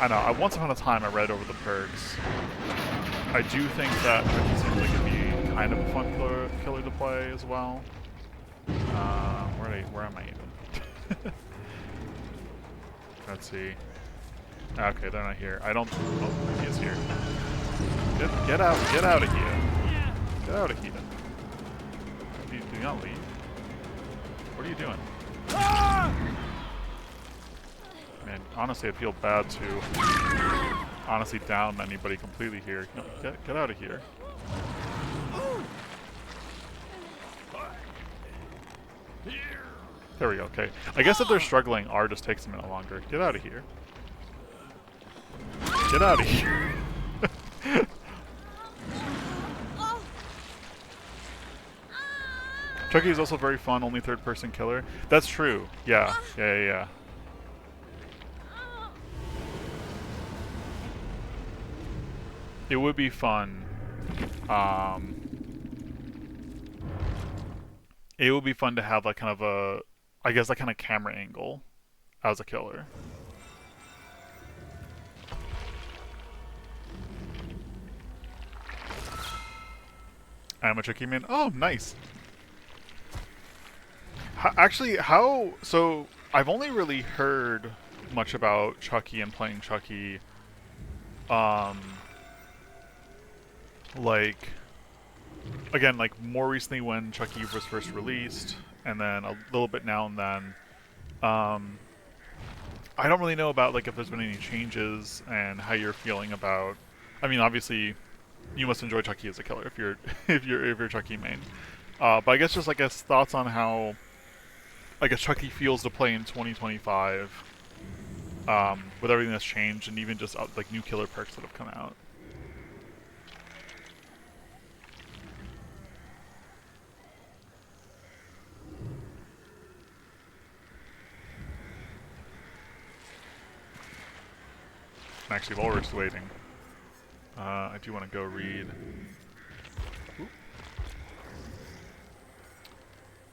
I don't know, once upon a time I read over the perks. I do think that Chucky seems like it'd be kind of a fun killer to play as well. Where am I even? Let's see. Okay, they're not here. I don't. Oh, he is here. Get out of here. Get out of here. Do you not leave? What are you doing? Man, honestly, I feel bad to honestly down anybody completely here. No, get out of here. There we go, okay. I guess if they're struggling, R just takes a minute longer. Get out of here. Get out of here. Chucky is also very fun, only third-person killer. That's true. Yeah. It would be fun. It would be fun to have like kind of a, I guess, that kind of camera angle as a killer. I'm a Chucky man. Oh, nice. So I've only really heard much about Chucky and playing Chucky, like again, like more recently when Chucky was first released, and then a little bit now and then. Um, I don't really know about like if there's been any changes and how you're feeling about. I mean, obviously, you must enjoy Chucky as a killer if you're if you're Chucky main. But I guess just thoughts on how I guess Chucky feels to play in 2025 with everything that's changed and even just like new killer perks that have come out. And actually, while we're just waiting, I do want to go read.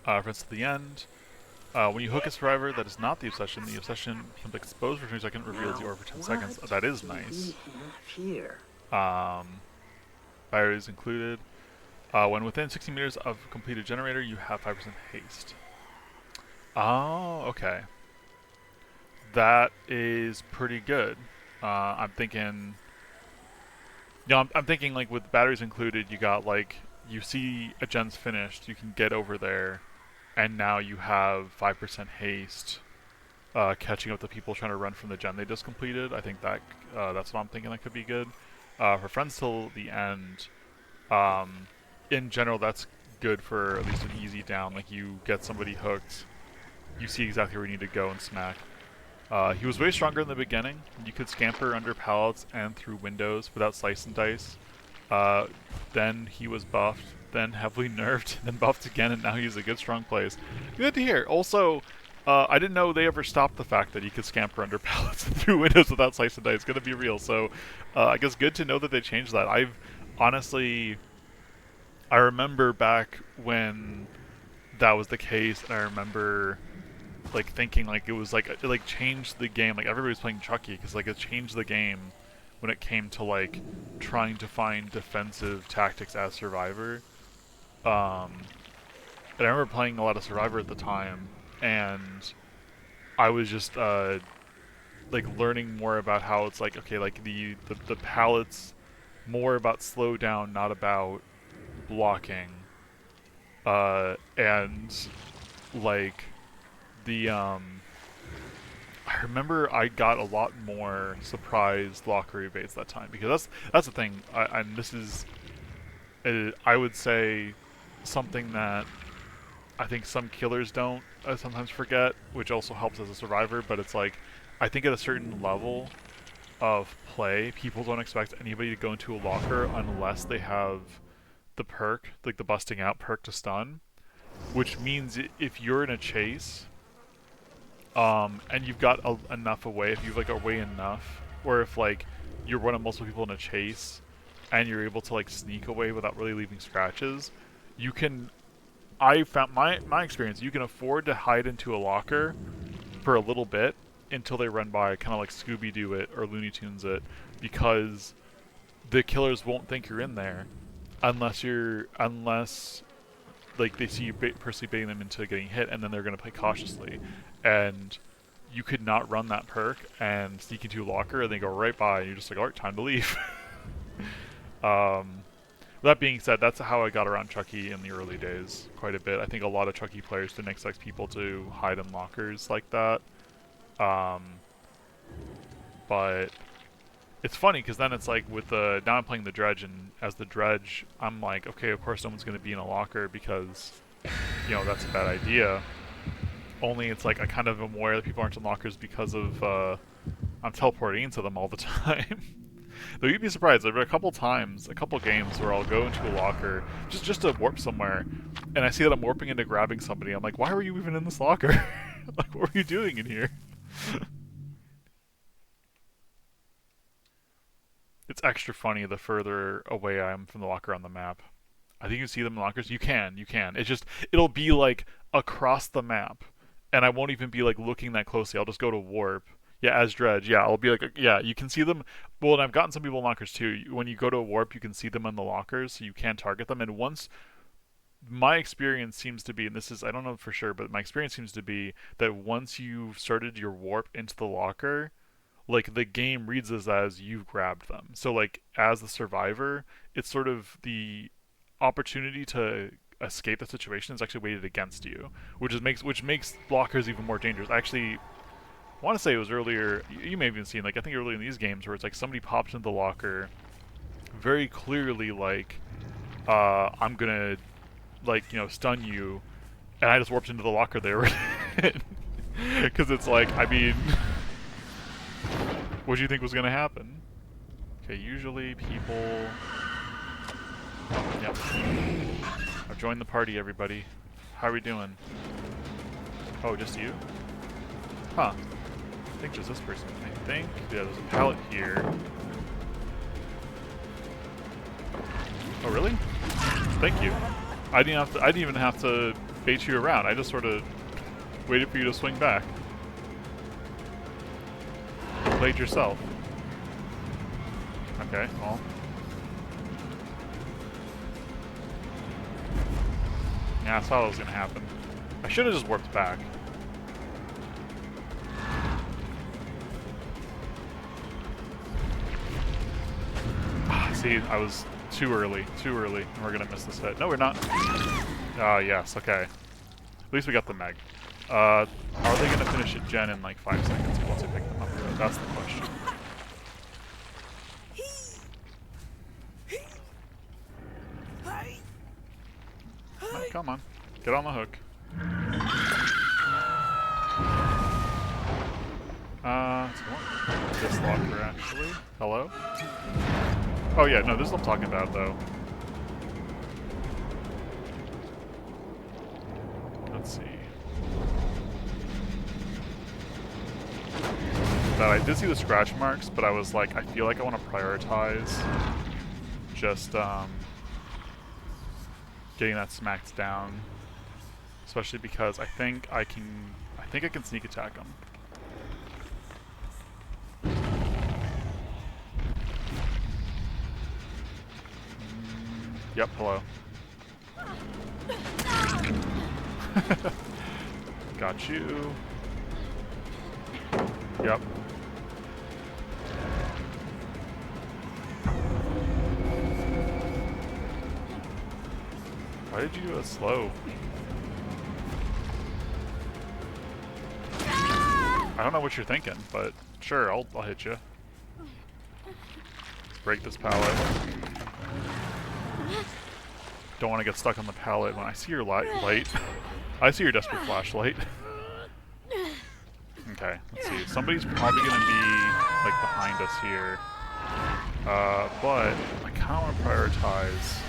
Reference to the end. When you hook a survivor that is not the obsession becomes exposed for 20 seconds, reveals the aura for 10 seconds. That is nice. Here. Batteries included. When within 60 meters of completed generator, you have 5% haste. Oh, okay. That is pretty good. I'm thinking, I'm thinking like with batteries included, you got like you see a gen's finished, you can get over there, and now you have 5% haste, catching up to people trying to run from the gen they just completed. I think that's what I'm thinking that could be good. For friends till the end, in general, that's good for at least an easy down. Like you get somebody hooked, you see exactly where you need to go and smack. He was way stronger in the beginning. You could scamper under pallets and through windows without slice and dice. Then he was buffed, then heavily nerfed, then buffed again, and now he's a good strong place. Good to hear. Also, I didn't know they ever stopped the fact that he could scamper under pallets and through windows without slice and dice. It's gonna be real. So, I guess good to know that they changed that. I've honestly, I remember back when that was the case, and I remember like thinking like it was like it like changed the game. Like everybody was playing Chucky because like it changed the game when it came to like trying to find defensive tactics as Survivor. Um, and I remember playing a lot of Survivor at the time, and I was just like learning more about how it's like okay, like the pallets more about slow down, not about blocking. And like the I remember I got a lot more surprise locker evades that time because that's the thing. And this is I would say something that I think some killers don't sometimes forget, which also helps as a survivor. But it's like I think at a certain level of play, people don't expect anybody to go into a locker unless they have the perk, like the busting out perk to stun, which means if you're in a chase and you've got enough away, if you've like away enough, or if like you're one of multiple people in a chase, and you're able to like sneak away without really leaving scratches, you can. I found my experience. You can afford to hide into a locker for a little bit until they run by, kind of like Scooby Doo it or Looney Tunes it, because the killers won't think you're in there unless like they see you personally baiting them into getting hit, and then they're going to play cautiously, and you could not run that perk and sneak into a locker, and they go right by, and you're just like, all right, time to leave. um, that being said, that's how I got around Chucky in the early days quite a bit. I think a lot of Chucky players didn't expect people to hide in lockers like that. Um, but it's funny because then it's like with the now I'm playing the Dredge, and as the Dredge, I'm like, okay, of course someone's going to be in a locker because that's a bad idea. Only it's like I kind of am aware that people aren't in lockers because of I'm teleporting into them all the time. Though you'd be surprised, there have been a couple times, a couple games where I'll go into a locker just to warp somewhere, and I see that I'm warping into grabbing somebody. I'm like, why were you even in this locker? Like, what were you doing in here? It's extra funny the further away I am from the locker on the map. I think you see them in lockers. You can. It's just it'll be like across the map, and I won't even be like looking that closely. I'll just go to warp. Yeah, as Dredge. Yeah, I'll be like, yeah, you can see them. Well, and I've gotten some people in lockers too. When you go to a warp, you can see them in the lockers, so you can target them. And once my experience seems to be, and this is I don't know for sure, but my experience seems to be that once you've started your warp into the locker, like the game reads as you've grabbed them. So like as the survivor, it's sort of the opportunity to escape the situation is actually weighted against you, which makes blockers even more dangerous. Actually, I want to say it was earlier. You may have even seen, like, I think earlier in these games where it's like somebody pops into the locker, very clearly like, I'm gonna, like, you know, stun you, and I just warped into the locker there. Because it's like, I mean, what do you think was gonna happen? Okay, usually people. Yep. I've joined the party, everybody. How are we doing? Oh, just you? Huh. I think just this person. I think, yeah, there's a pallet here. Oh, really? Thank you. I didn't even have to bait you around. I just sort of waited for you to swing back. Played yourself. Okay, well. Yeah, I saw what was gonna happen. I should have just warped back. See, I was too early. We're gonna miss this hit. No, we're not. Ah, yes, okay. At least we got the Meg. Are they gonna finish it Gen in like 5 seconds once I pick them up? That's the question. Oh, come on. Get on the hook. This locker, actually. Hello? Oh yeah, no, this is what I'm talking about, though. Let's see. That I did see the scratch marks, but I was like, I feel like I want to prioritize just getting that smacked down, especially because I think I can sneak attack them. Yep, hello. Got you. Yep. Why did you do it slow? I don't know what you're thinking, but sure, I'll hit you. Let's break this pallet. Don't want to get stuck on the pallet when I see your light. I see your desperate flashlight. Okay, let's see. Somebody's probably going to be, like, behind us here. But I kind of want to prioritize...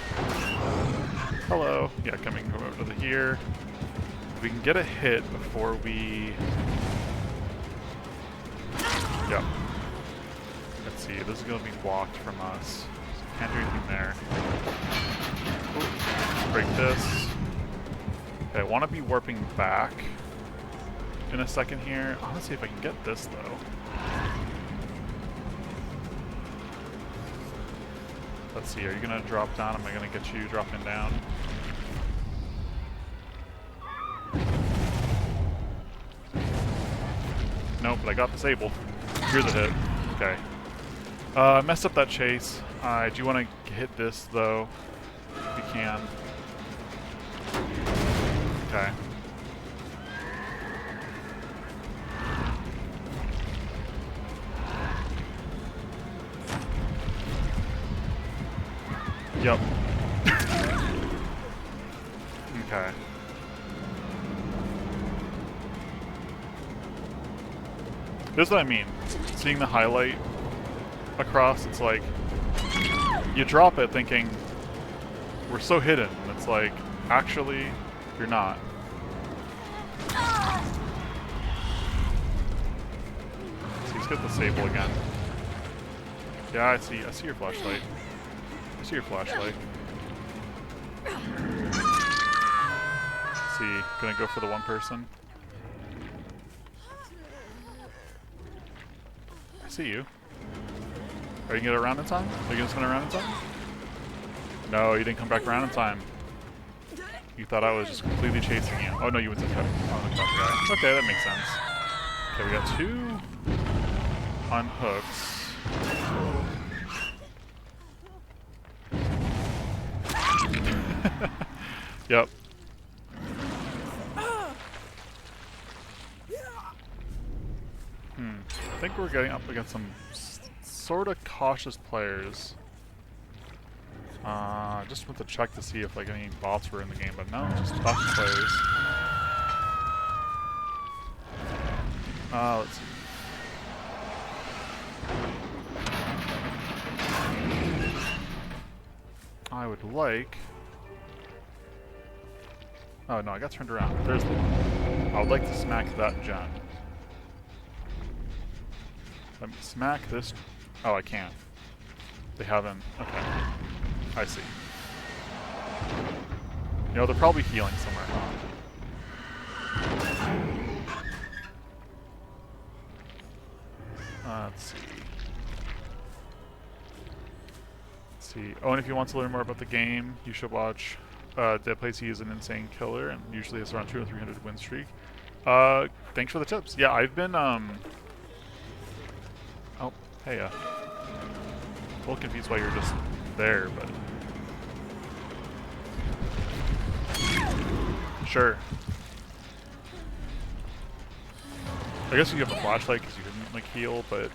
Hello. Yeah, coming over to here. If we can get a hit before we... Yep. Let's see, this is going to be blocked from us. So can't do anything there. Ooh, break this. Okay, I want to be warping back in a second here. I want to see if I can get this, though. Let's see, are you going to drop down? Am I going to get you dropping down? Nope, but I got disabled. Here's a hit. Okay. I messed up that chase. I do want to hit this, though, if we can. Okay. Yep. Okay. This is what I mean. Seeing the highlight across, it's like, you drop it thinking, we're so hidden. It's like, actually, you're not. Let's get the sable again. Yeah, I see your flashlight. I see your flashlight. Let's see, gonna go for the one person. I see you. Are you gonna get around in time? Are you gonna spin around in time? No, you didn't come back around in time. You thought I was just completely chasing you. Oh no, you went to the guy. Okay, that makes sense. Okay, we got 2 on hooks. Yep. I think we're getting up against some sort of cautious players. Just went to check to see if like any bots were in the game, but no, just cautious players. Let's see. I would like... Oh no, I got turned around. There's the one. I would like to smack that gen. Let me smack this... Oh, I can't. They haven't... Okay. I see. You know, they're probably healing somewhere, huh? Let's see. Let's see. Oh, and if you want to learn more about the game, you should watch Dead Place. He is an insane killer and usually has around 200 or 300 win streak. Thanks for the tips. Yeah, I've been, Oh, hey, a little confused why you're just there, but... Sure. I guess you have a flashlight because you couldn't, like, heal, but...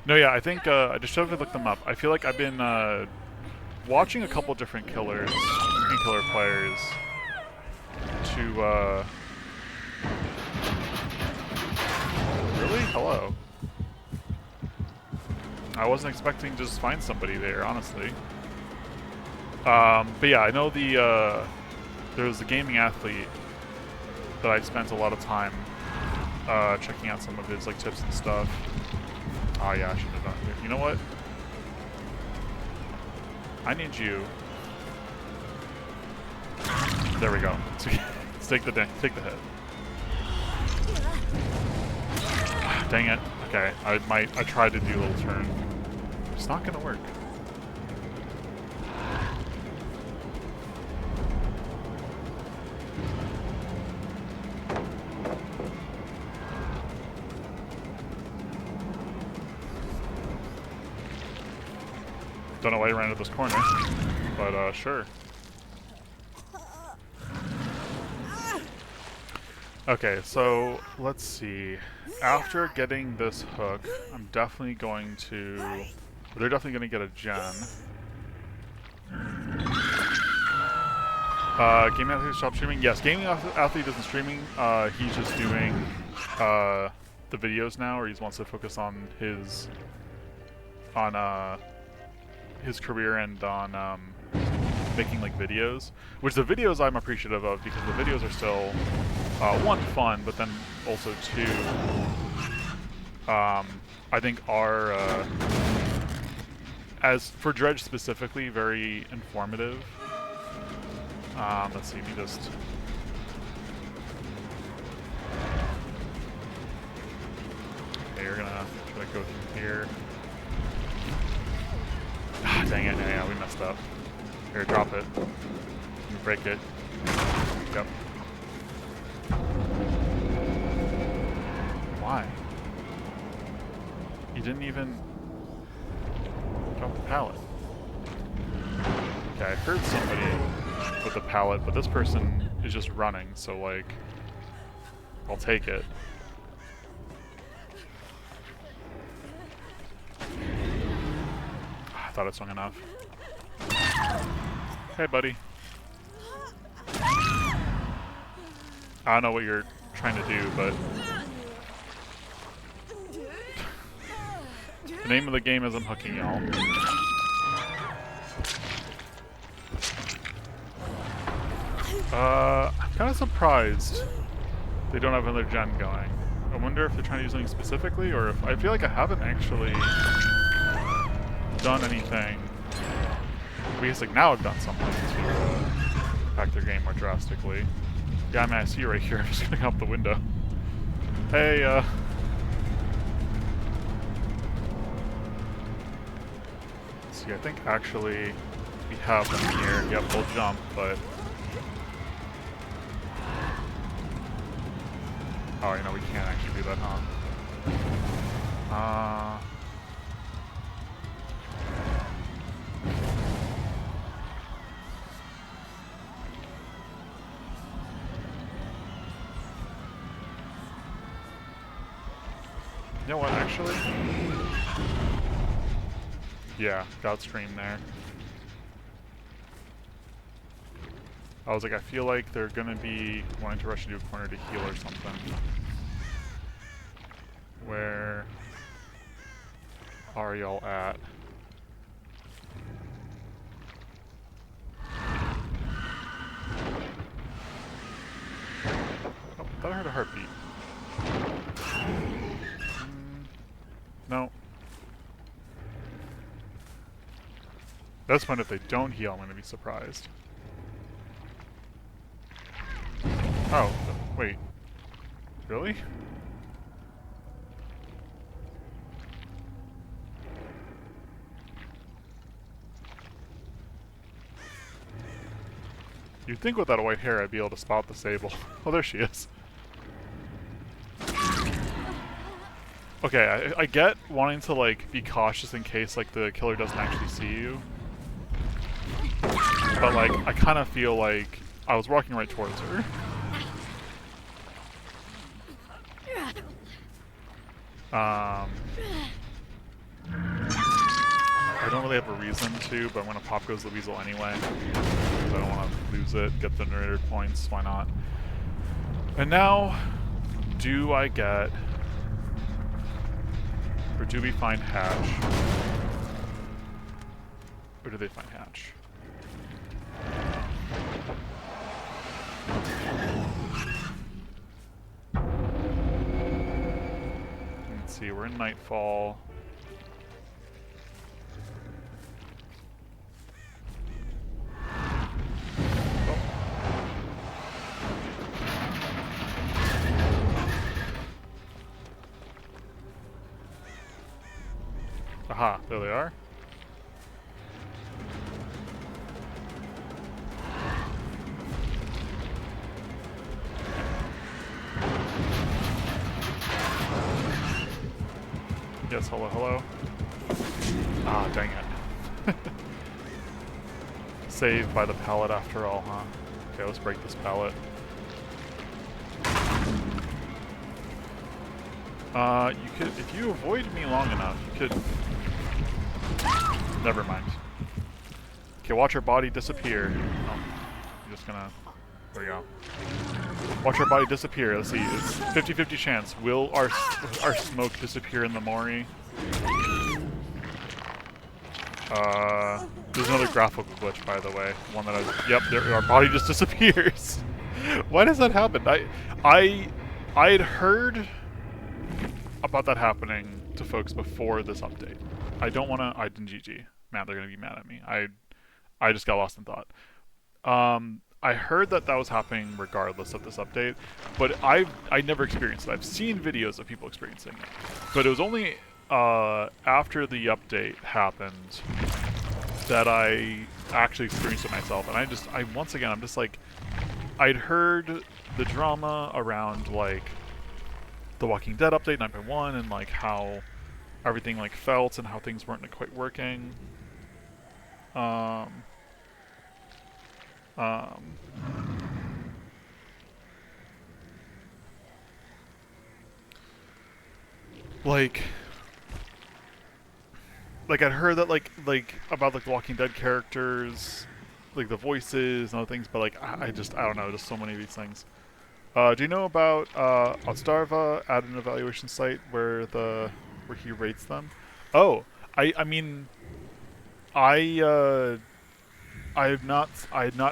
No, yeah, I think, I just definitely looked them up. I feel like I've been, watching a couple different killer players to, Really? Hello. I wasn't expecting to just find somebody there, honestly. But yeah, I know there was a gaming athlete that I spent a lot of time checking out some of his like tips and stuff. Oh yeah, I should have done it. You know what? I need you. There we go. Let's take the hit. Dang it. Okay, I tried to do a little turn. It's not gonna work. Don't know why you ran into this corner, but sure. Okay, so let's see. After getting this hook, I'm definitely going to... They're definitely going to get a gen. Gaming Athlete stop streaming? Yes, Gaming Athlete isn't streaming. He's just doing the videos now, or he wants to focus on his career and on making like videos, which the videos I'm appreciative of because the videos are still one, fun, but then also two, I think are as for Dredge specifically very informative. Let's see, let me just okay, you're gonna try to go through here. Ah, dang it, yeah, we messed up. Here, drop it. You break it. Yep. Why? You didn't even drop the pallet. Okay, I heard somebody with the pallet, but this person is just running, so like, I'll take it. I thought it swung enough. Hey, buddy. I don't know what you're trying to do, but... The name of the game is I'm hooking y'all. I'm kind of surprised they don't have another gen going. I wonder if they're trying to use something specifically, or if... I feel like I haven't actually done anything. I guess like now I've done something to impact their game more drastically. Yeah, I mean, I see you right here. I'm just gonna go out the window. Hey, let's see, I think actually we have them here. Yep, we'll jump, but... Oh, you know, we can't actually do that, huh? You know what, actually? Yeah, got stream there. I was like, I feel like they're gonna be wanting to rush into a corner to heal or something. Where are y'all at? Oh, thought I heard a heartbeat. No. That's fun if they don't heal, I'm gonna be surprised. Oh, wait. Really? You'd think with that white hair I'd be able to spot the Sable. Oh, there she is. Okay, I get wanting to, like, be cautious in case, like, the killer doesn't actually see you. But, like, I kind of feel like I was walking right towards her. I don't really have a reason to, but I'm gonna pop Goes the Weasel anyway. Because I don't want to lose it, get the narrator points, why not? And now, do I get... Or do we find Hatch? Or do they find Hatch? Let's see, we're in Nightfall. Aha, there they are. Yes, hello, hello. Ah, dang it. Saved by the pallet after all, huh? Okay, let's break this pallet. You could, if you avoid me long enough, you could... Never mind. Okay, watch her body disappear. Oh, I'm just gonna... There we go. Watch our body disappear. Let's see. It's 50-50 chance. Will our smoke disappear in the Mori? There's another graphical glitch, by the way. One that I... Yep, there, our body just disappears. Why does that happen? I had heard about that happening to folks before this update. I don't want to... I didn't GG. Man, they're going to be mad at me. I just got lost in thought. I heard that that was happening regardless of this update, but I never experienced it. I've seen videos of people experiencing it, but it was only after the update happened that I actually experienced it myself. And once again, I'm just like, I'd heard the drama around like the Walking Dead update 9.1 and like how everything like felt and how things weren't quite working. Like I'd heard that like about like the Walking Dead characters, like the voices and other things, but like I don't know, just so many of these things. Do you know about Otstarva at an evaluation site where he rates them? Oh, I mean, I had not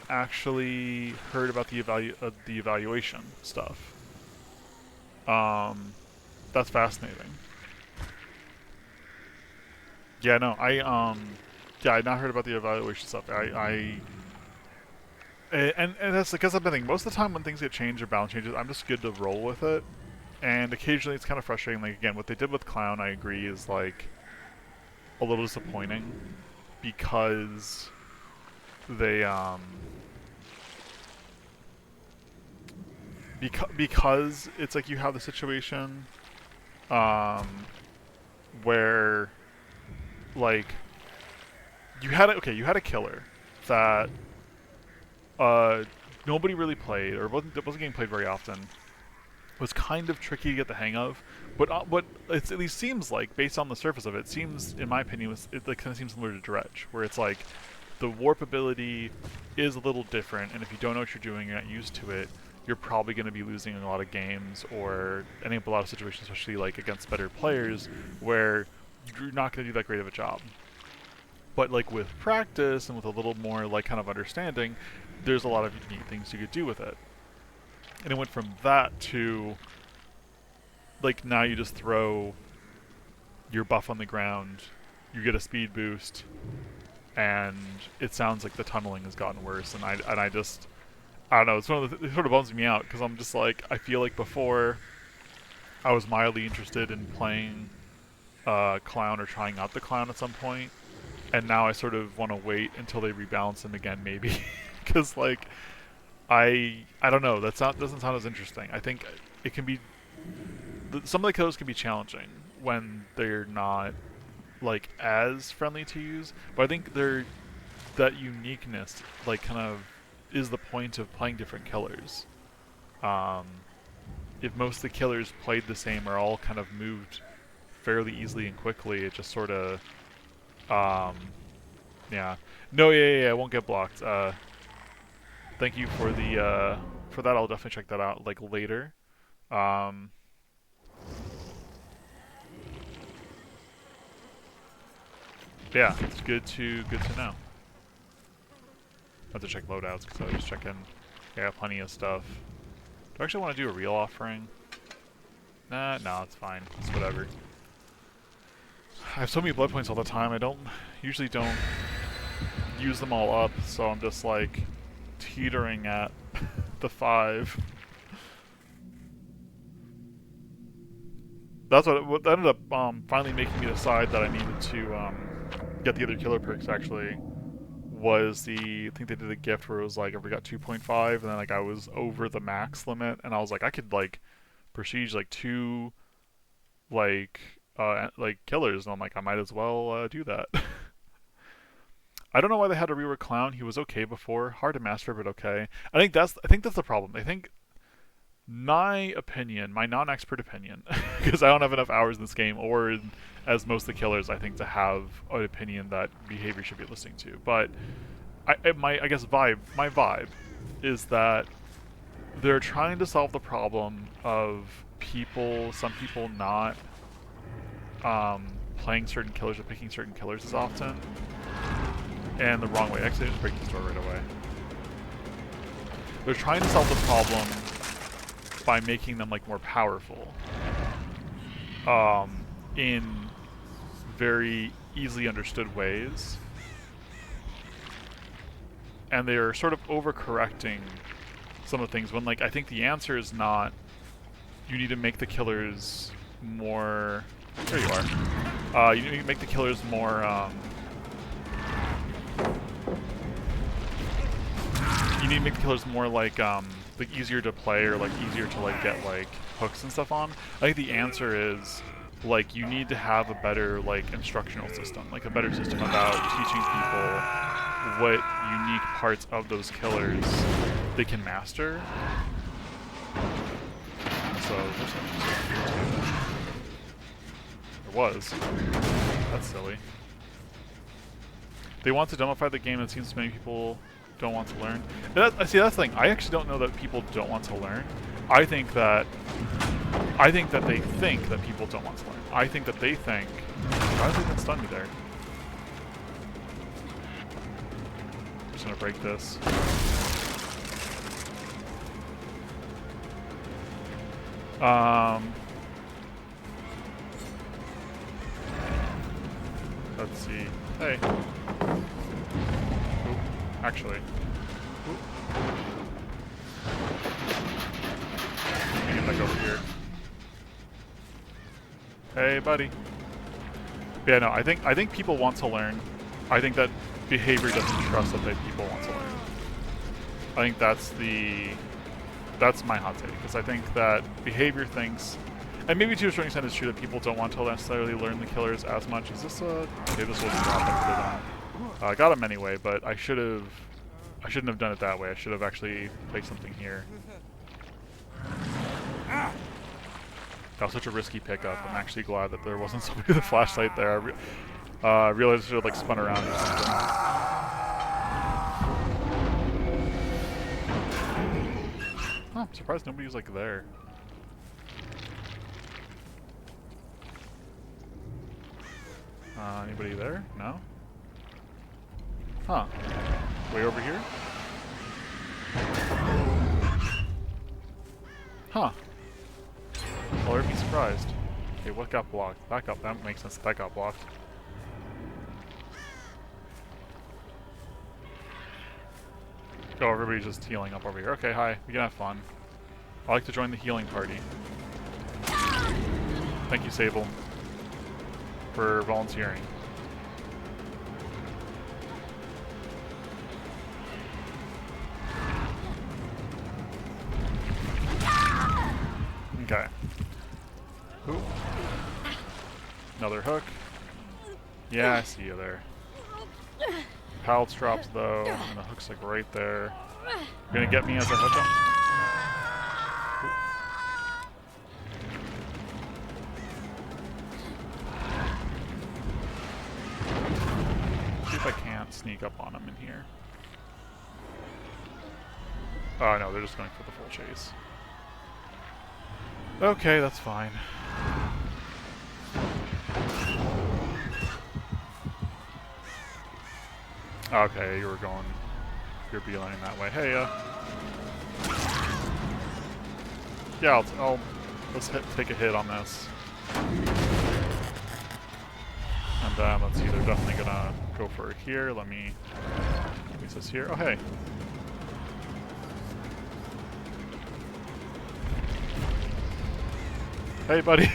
actually heard about the evaluation stuff. That's fascinating. Yeah, no, yeah, I had not heard about the evaluation stuff. And that's because I've been thinking, most of the time when things get changed or balance changes, I'm just good to roll with it. And occasionally it's kind of frustrating. Like, again, what they did with Clown, I agree, is, like, a little disappointing. Because they, because it's like you have the situation, where, like, you had a killer that nobody really played, or wasn't getting played very often, was kind of tricky to get the hang of. But what it at least seems like, based on the surface of it, seems, in my opinion, it like, kind of seems similar to Dredge, where it's like the warp ability is a little different, and if you don't know what you're doing, you're not used to it, you're probably going to be losing a lot of games or ending up in a lot of situations, especially like against better players, where you're not going to do that great of a job. But like with practice and with a little more like kind of understanding, there's a lot of neat things you could do with it. And it went from that to like now you just throw your buff on the ground, you get a speed boost, and it sounds like the tunneling has gotten worse. And I don't know. It's one of the it sort of bums me out because I'm just like I feel like before I was mildly interested in playing Clown or trying out the Clown at some point, and now I sort of want to wait until they rebalance him again, maybe, because like I don't know. Doesn't sound as interesting. I think it can be some of the killers can be challenging when they're not like as friendly to use, but I think that uniqueness like kind of is the point of playing different killers. If most of the killers played the same or all kind of moved fairly easily and quickly, it just sort of yeah. No, yeah, I won't get blocked. Thank you for the for that. I'll definitely check that out like later. Yeah, it's good to know. I have to check loadouts because I was checking. Yeah, plenty of stuff. Do I actually want to do a real offering? Nah, no, it's fine. It's whatever. I have so many blood points all the time. I usually don't use them all up, so I'm just like teetering at the 5. That's what ended up finally making me decide that I needed to get the other killer perks. Actually, was I think they did a gift where it was like if we got 2.5, and then like I was over the max limit, and I was like I could like prestige like 2 like killers, and I'm like I might as well do that. I don't know why they had to rework Clown. He was okay before, hard to master, but okay. I think that's the problem. I think my opinion, my non-expert opinion, because I don't have enough hours in this game, or as most of the killers, I think to have an opinion that behavior should be listening to. But I guess my vibe is that they're trying to solve the problem of some people not playing certain killers or picking certain killers as often, and the wrong way. Actually, I just break the door right away. They're trying to solve the problem by making them like more powerful in very easily understood ways, and they are sort of overcorrecting some of the things when like I think the answer is not you need to make the killers more there you are you need to make the killers more you need to make the killers more like easier to play or like easier to like get like hooks and stuff on. I think the answer is like you need to have a better like instructional system, like a better system about teaching people what unique parts of those killers they can master. So there was. That's silly. They want to dumbify the game, and it seems many people don't want to learn. That's the thing. I actually don't know that people don't want to learn. I think that they think that people don't want to learn. I think that they think. Why did they even stun me there? I'm just gonna break this. Let's see. Hey. Actually. Let me get back over here. Hey, buddy. Yeah, no, I think people want to learn. I think that behavior doesn't trust that people want to learn. I think that's my hot take, because I think that behavior thinks, and maybe to a certain extent it's true that people don't want to necessarily learn the killers as much. Is this a... Okay, this was drop. I got him anyway, but I shouldn't have done it that way. I should have actually placed something here. That was such a risky pickup. I'm actually glad that there wasn't somebody with a flashlight there. I realized I should have like spun around or something. Huh, I'm surprised nobody was like there. Anybody there? No? Huh. Way over here? Huh. Well, I'd be surprised. Okay, what got blocked? That makes sense that got blocked. Oh, everybody's just healing up over here. Okay, hi. We can have fun. I like to join the healing party. Thank you, Sable, for volunteering. Okay. Ooh. Another hook. Yeah, I see you there. Pallets drops though, and the hook's like right there. You're gonna get me as I hook him? See if I can't sneak up on him in here. Oh no, they're just going for the full chase. Okay, that's fine. Okay, you're beelining that way. Hey, yeah, let's take a hit on this. And let's see, they're definitely gonna go for it here. Let me use this here. Oh, hey. Hey, buddy.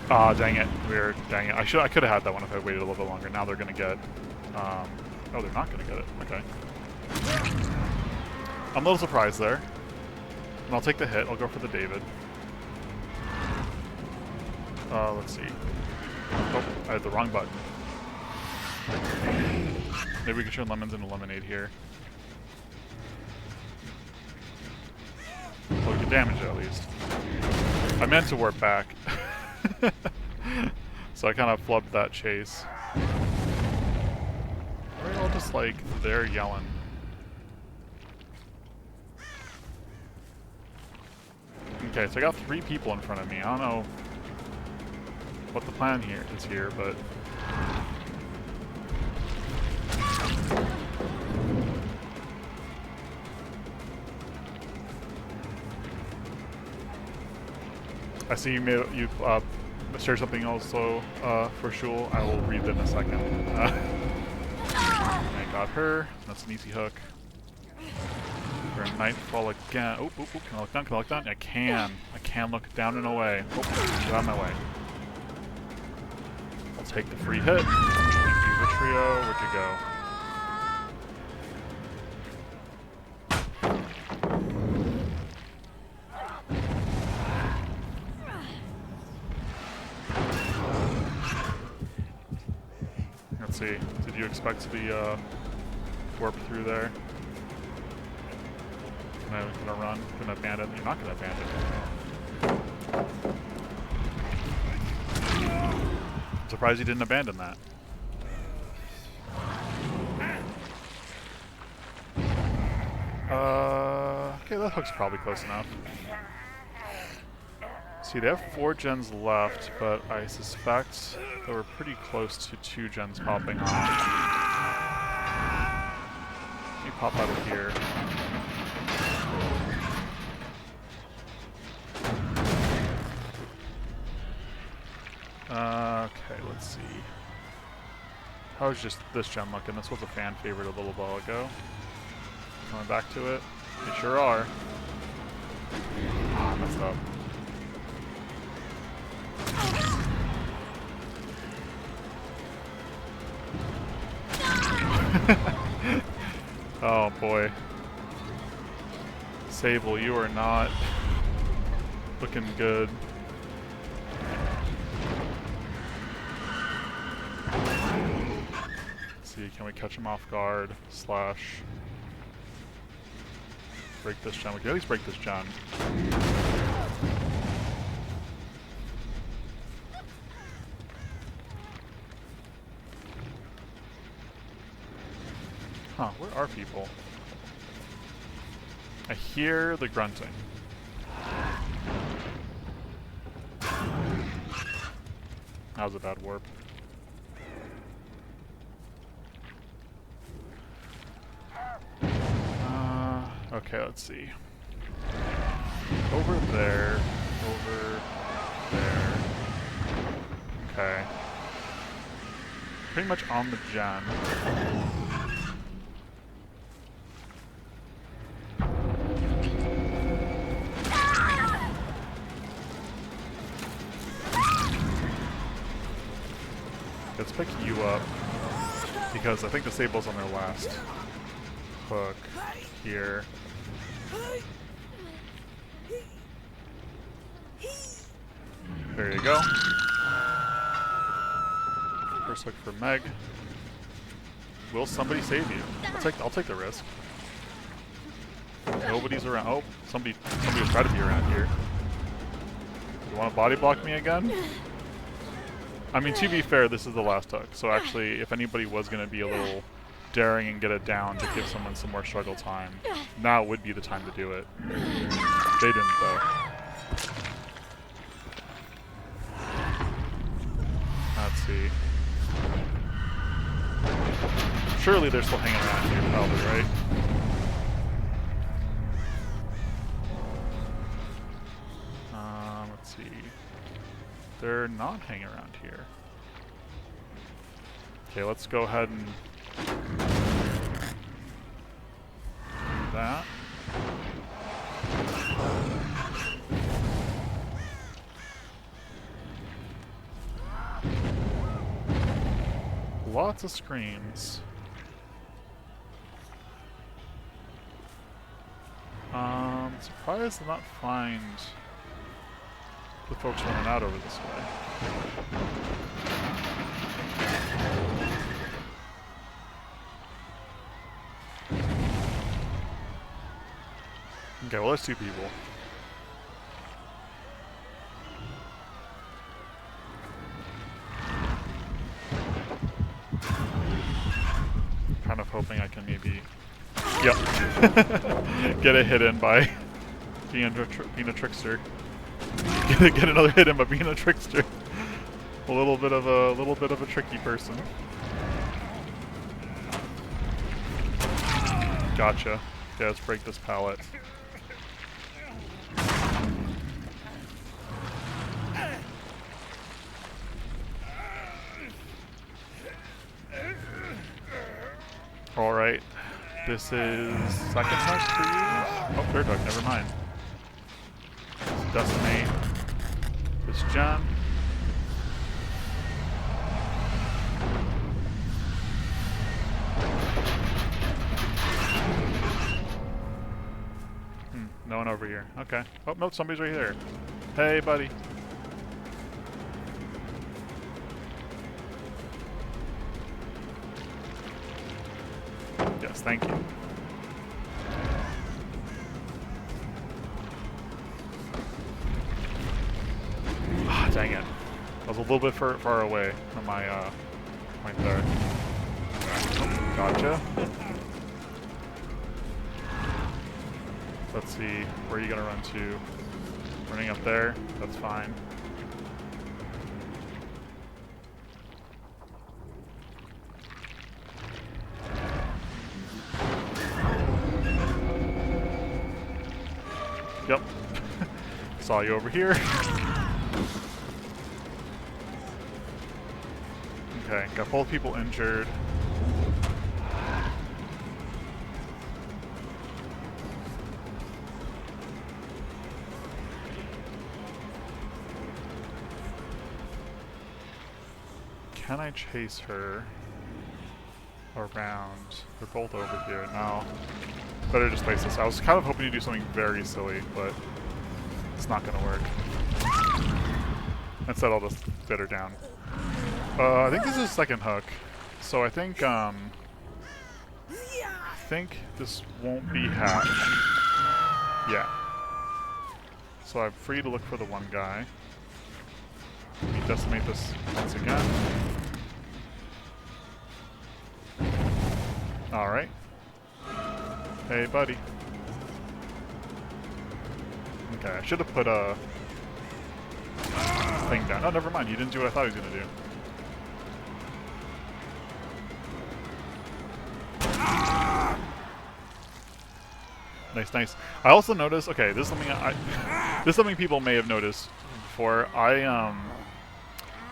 Ah, dang it. Dang it. I could have had that one if I waited a little bit longer. Now they're gonna get, oh, they're not gonna get it. Okay. I'm a little surprised there. And I'll take the hit. I'll go for the David. Let's see. Oh, I had the wrong button. Maybe we can turn lemons into lemonade here. Oh, we can damage it at least. I meant to warp back. So I kind of flubbed that chase. They're all just like, they're yelling. Okay, so I got 3 people in front of me. I don't know what the plan here is here, but... I see you shared something also for Shul. I will read that in a second. I got her. That's an easy hook. For a Nightfall again. Oh, can I look down? Can I look down? I can. I can look down and away. Oh, get out of my way. I'll take the free hit. Thank you, Vitrio. Where'd you go? Let's see. Did you expect to be warp through there? Gonna run? Gonna abandon? You're not gonna abandon. I'm surprised you didn't abandon that. Okay, that hook's probably close enough. See, they have 4 gens left, but I suspect that we're pretty close to 2 gens popping off. Let me pop out of here. Okay, let's see. How's just this gen looking? This was a fan favorite a little while ago. Coming back to it? You sure are. Ah, I messed up. Oh boy. Sable, you are not looking good. Let's see, can we catch him off guard? Slash. Break this gen. We can at least break this gen. Huh, where are people? I hear the grunting. That was a bad warp. Okay, let's see. Over there. Over there. Okay. Pretty much on the gen. Let's pick you up, because I think the Sable's on their last hook here. There you go. First hook for Meg. Will somebody save you? I'll take the risk. Nobody's around. Oh, somebody will try to be around here. You want to body block me again? I mean, to be fair, this is the last hook, so actually, if anybody was going to be a little daring and get it down to give someone some more struggle time, now would be the time to do it. They didn't, though. Let's see. Surely they're still hanging around here, probably, right? Let's see. They're not hanging around here. Okay, let's go ahead and do that. Lots of screams. Surprised to not find the folks running out over this way. Okay, well there's two people. Kind of hoping I can maybe... Yep. Get a hit in by being a trickster. Get another hit in by being a trickster. A little bit of a tricky person. Gotcha. Yeah, let's break this pallet. Alright. This is second hook for you? Oh, third hook, never mind. Let's decimate this gem. No one over here. Okay. Oh, no, somebody's right there. Hey, buddy. Yes, thank you. Ah, dang it. I was a little bit far away from my point there. Gotcha. Let's see, where are you gonna run to? Running up there, that's fine. Yep. Saw you over here. Okay, got both people injured. Can I chase her around? They're both over here. No. Better just place this. I was kind of hoping to do something very silly, but it's not going to work. Instead, I'll just bid her down. I think this is second hook. So I think this won't be hatched. Yeah. So I'm free to look for the one guy. Let me decimate this once again. Alright. Hey, buddy. Okay, I should have put a thing down. Oh, never mind. You didn't do what I thought he was gonna do. Nice, nice. I also noticed. Okay, this is something this is something people may have noticed before. I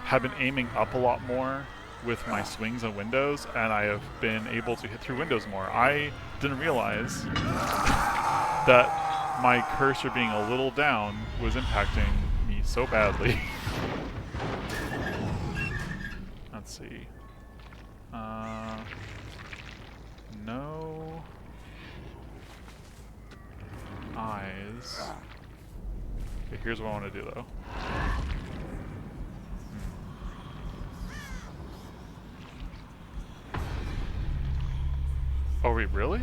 have been aiming up a lot more with my swings and windows, and I have been able to hit through windows more. I didn't realize that my cursor being a little down was impacting me so badly. Let's see. No eyes. Okay, here's what I want to do though. Oh wait, really?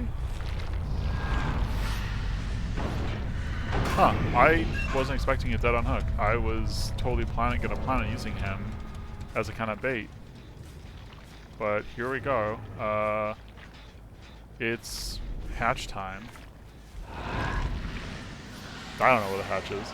Huh, I wasn't expecting it dead on hook. I was totally gonna plan on using him as a kind of bait. But here we go. It's hatch time. I don't know what a hatch is.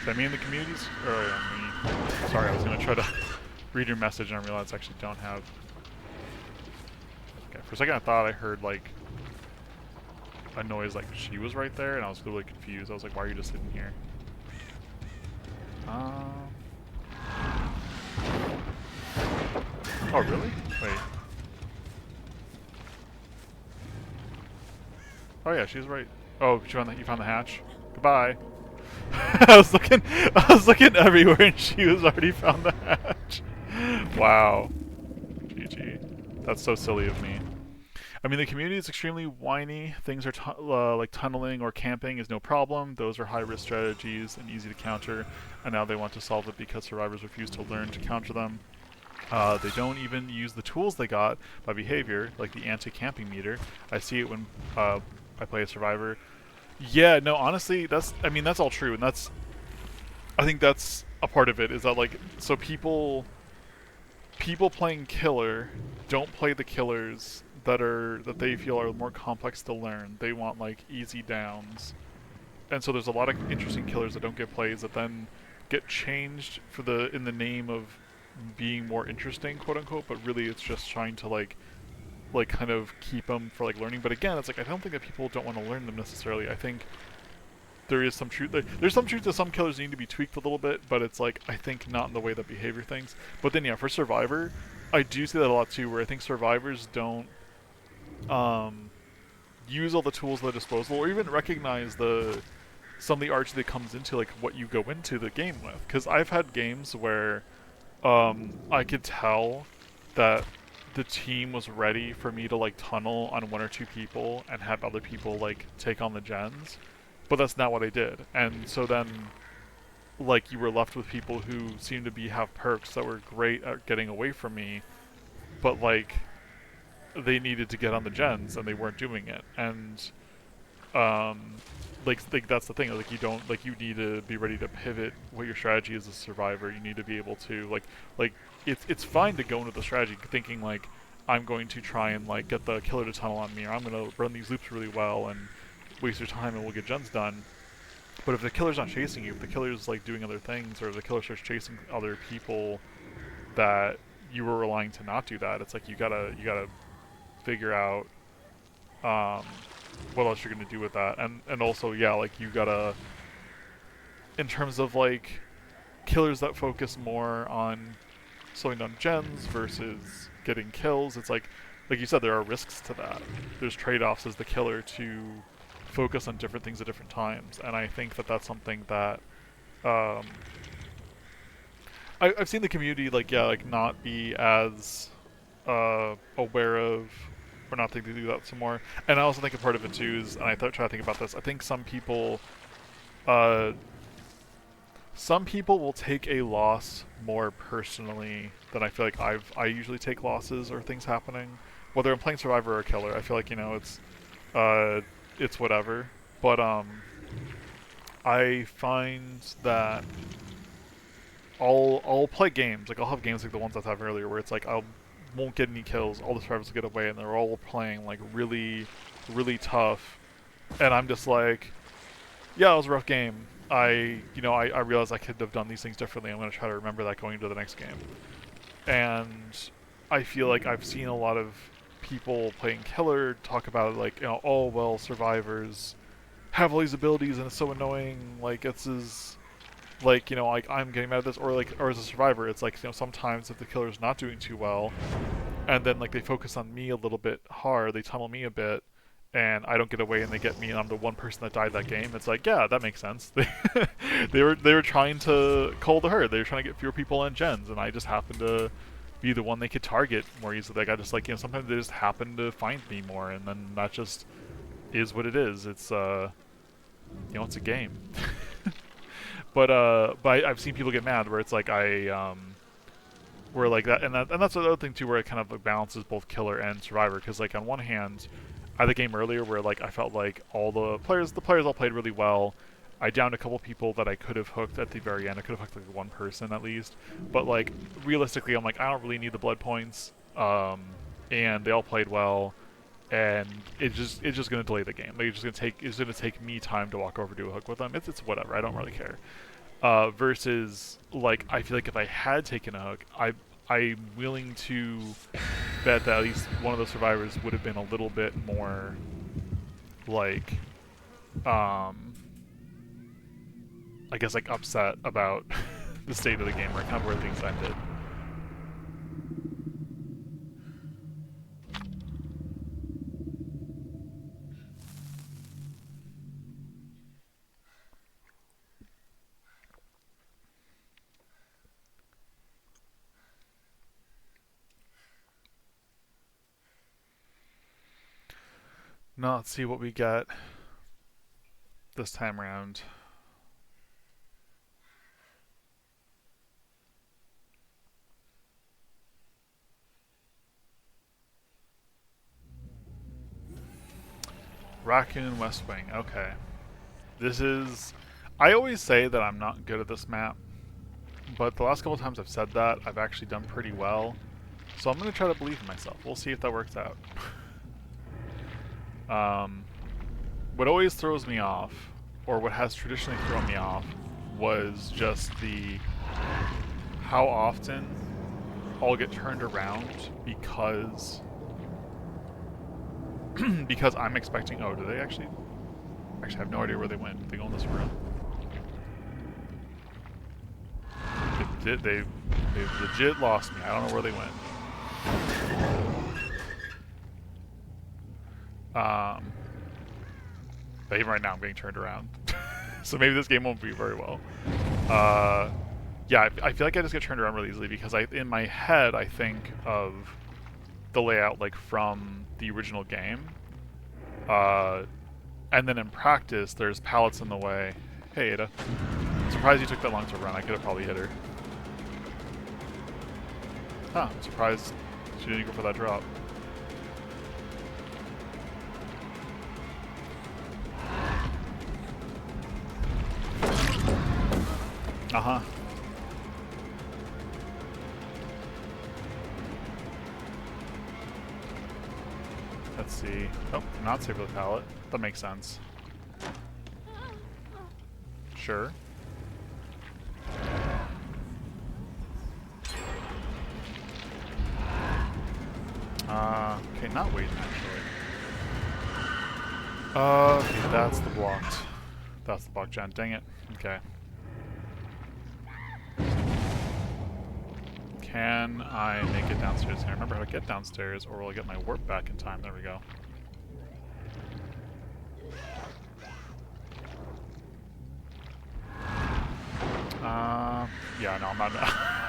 Is that me in the communities? Or me? Sorry, I was gonna try to read your message and I realized I actually don't have. Okay, for a second I thought I heard like a noise like she was right there, and I was really confused. I was like, why are you just sitting here? Oh, really? Wait. Oh yeah, she's right. Oh, you found the hatch? Goodbye. I was looking everywhere and she was already found the hatch. Wow. GG. That's so silly of me. I mean, the community is extremely whiny. Things are like tunneling or camping is no problem. Those are high-risk strategies and easy to counter. And now they want to solve it because survivors refuse to learn to counter them. They don't even use the tools they got by behavior, like the anti-camping meter. I see it when I play a survivor. Yeah, no, honestly, that's all true, and I think that's a part of it, is that like, so people playing killer don't play the killers that they feel are more complex to learn. They want like easy downs. And so there's a lot of interesting killers that don't get plays that then get changed in the name of being more interesting, quote unquote, but really it's just trying to like kind of keep them for like learning. But again, it's like I don't think that people don't want to learn them necessarily. I think there is some truth. There's some truth that some killers need to be tweaked a little bit, but it's like I think not in the way that behavior thinks. But then yeah, for Survivor, I do see that a lot too, where I think survivors don't use all the tools at their disposal, or even recognize some of the arts that comes into like what you go into the game with. Because I've had games where I could tell that the team was ready for me to like tunnel on one or two people and have other people like take on the gens, but that's not what I did. And so then like you were left with people who seemed to have perks that were great at getting away from me, but like they needed to get on the gens and they weren't doing it. And like that's the thing, like you need to be ready to pivot what your strategy is as a survivor. You need to be able to like it's fine to go into the strategy thinking like I'm going to try and like get the killer to tunnel on me, or I'm going to run these loops really well and waste your time and we'll get gens done. But if the killer's not chasing you, if the killer's like doing other things, or if the killer starts chasing other people that you were relying to not do that, it's like you gotta figure out what else you're gonna do with that. And also, yeah, like you gotta, in terms of like killers that focus more on slowing down gens versus getting kills, it's like you said, there are risks to that. There's trade-offs as the killer to focus on different things at different times, and I think that that's something that I've seen the community like not be as aware of, or not think to do that some more. And I also think a part of it too is, and I try to think about this, I think some people Some people will take a loss more personally than I feel like I usually take losses or things happening. Whether I'm playing Survivor or Killer, I feel like, uh it's whatever. But I find that I'll play games. Like I'll have games like the ones I was having earlier where it's like I won't get any kills, all the survivors will get away and they're all playing like really, really tough. And I'm just like, yeah, it was a rough game. I realized I could have done these things differently. I'm going to try to remember that going into the next game. And I feel like I've seen a lot of people playing Killer talk about like, oh well, survivors have all these abilities and it's so annoying. Like like I'm getting mad at this, or as a survivor, it's like sometimes if the killer's not doing too well, and then like they focus on me a little bit hard, they tunnel me a bit, and I don't get away and they get me and I'm the one person that died that game. It's like, yeah, that makes sense. They were trying to cull the herd. They were trying to get fewer people on gens, and I just happened to be the one they could target more easily. Like I just like sometimes they just happen to find me more, and then that just is what it is. It's it's a game. But I've seen people get mad where it's like where like and that's another thing too where it kind of like balances both killer and survivor, because like on one hand I had a game earlier where like I felt like all the players all played really well. I downed a couple people that I could have hooked at the very end. I could have hooked like one person at least, but like realistically I'm like I don't really need the blood points, and they all played well, and it's just gonna delay the game. Like it's gonna take me time to walk over to a hook with them. It's whatever. I don't really care. Versus like I feel like if I had taken a hook, I'm willing to bet that at least one of those survivors would have been a little bit more like I guess like upset about the state of the game or kind of where things ended. Now let's see what we get this time around. Raccoon West Wing. Okay. This is... I always say that I'm not good at this map, but the last couple of times I've said that, I've actually done pretty well. So I'm going to try to believe in myself. We'll see if that works out. What always throws me off, or what has traditionally thrown me off, was just how often I'll get turned around because because I'm expecting. Oh, do they actually? Actually, I have no idea where they went. Did they go in this room? They legit lost me. I don't know where they went. But even right now, I'm being turned around. So maybe this game won't be very well. Yeah, I feel like I just get turned around really easily because in my head, I think of the layout like from the original game. And then in practice, there's pallets in the way. Hey, Ada. I'm surprised you took that long to run. I could have probably hit her. Huh, I'm surprised she didn't go for that drop. Uh-huh. Let's see. Oh, not save the pallet. That makes sense. Sure. Okay, not waiting actually. Okay, that's the blocked. That's the blocked gen. Dang it. Okay. Can I make it downstairs? Can I remember how to get downstairs, or will I get my warp back in time? There we go. Yeah, no, I'm not.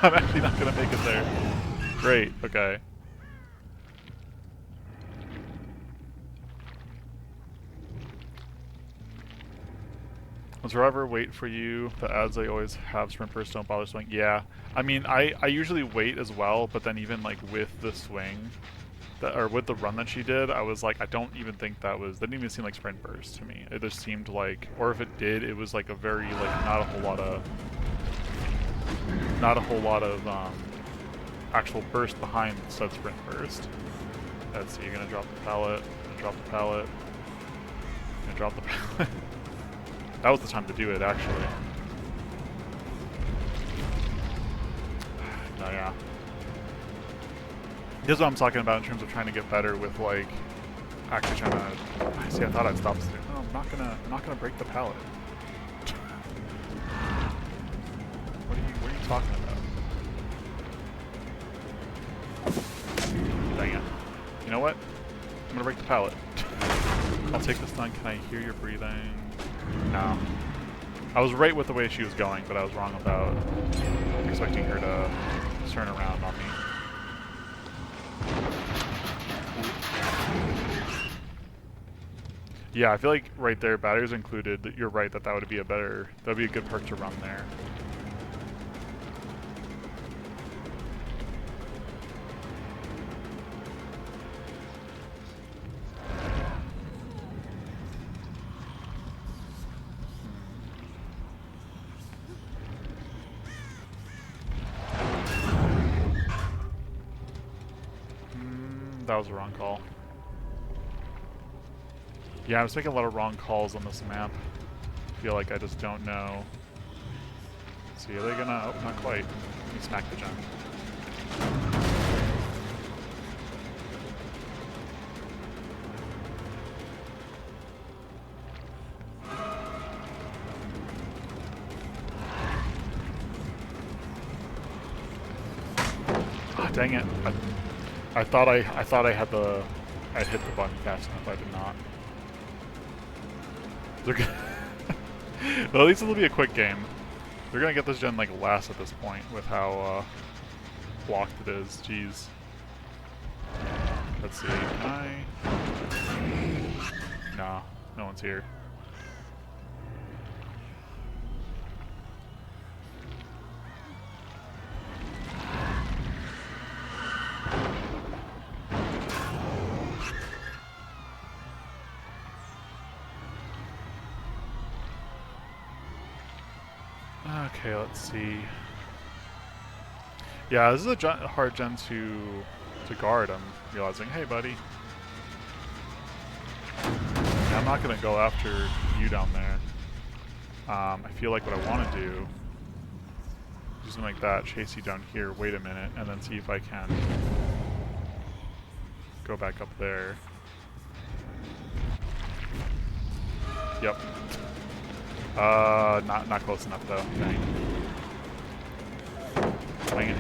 I'm actually not gonna make it there. Great. Okay. Was Forever wait for you? The ads they always have sprint bursts don't bother swing. Yeah, I mean I usually wait as well, but then even like with the swing, or with the run that she did, I was like, I don't even think that didn't even seem like sprint burst to me. It just seemed like, or if it did, it was like a very like not a whole lot of actual burst behind said sprint burst. Let's see, you're gonna drop the pallet, drop the pallet, gonna drop the pallet. That was the time to do it, actually. No, yeah. This is what I'm talking about in terms of trying to get better with like actually trying to. See, I thought I'd stop this. No, I'm not gonna break the pallet. What are you talking about? Dang it. You know what? I'm gonna break the pallet. I'll take this stun. Can I hear your breathing? No. I was right with the way she was going, but I was wrong about expecting her to turn around on me. Yeah, I feel like right there, batteries included, you're right that would be a good perk to run there. That was a wrong call. Yeah, I was making a lot of wrong calls on this map. I feel like I just don't know. Let's see, are they gonna... Oh, not quite. Let me smack the gem. Oh, dang it. I thought I had I'd hit the button fast enough. I did not. They're gonna well, at least it'll be a quick game. They're gonna get this gen like last at this point with how blocked it is. Jeez. Let's see. Can I? Nah, no one's here. Okay, let's see. Yeah, this is a hard gen to guard, I'm realizing. Hey, buddy. Yeah, I'm not going to go after you down there. I feel like what I want to do is something like that, chase you down here, wait a minute, and then see if I can go back up there. Yep. Not close enough though. Dang. Dang it.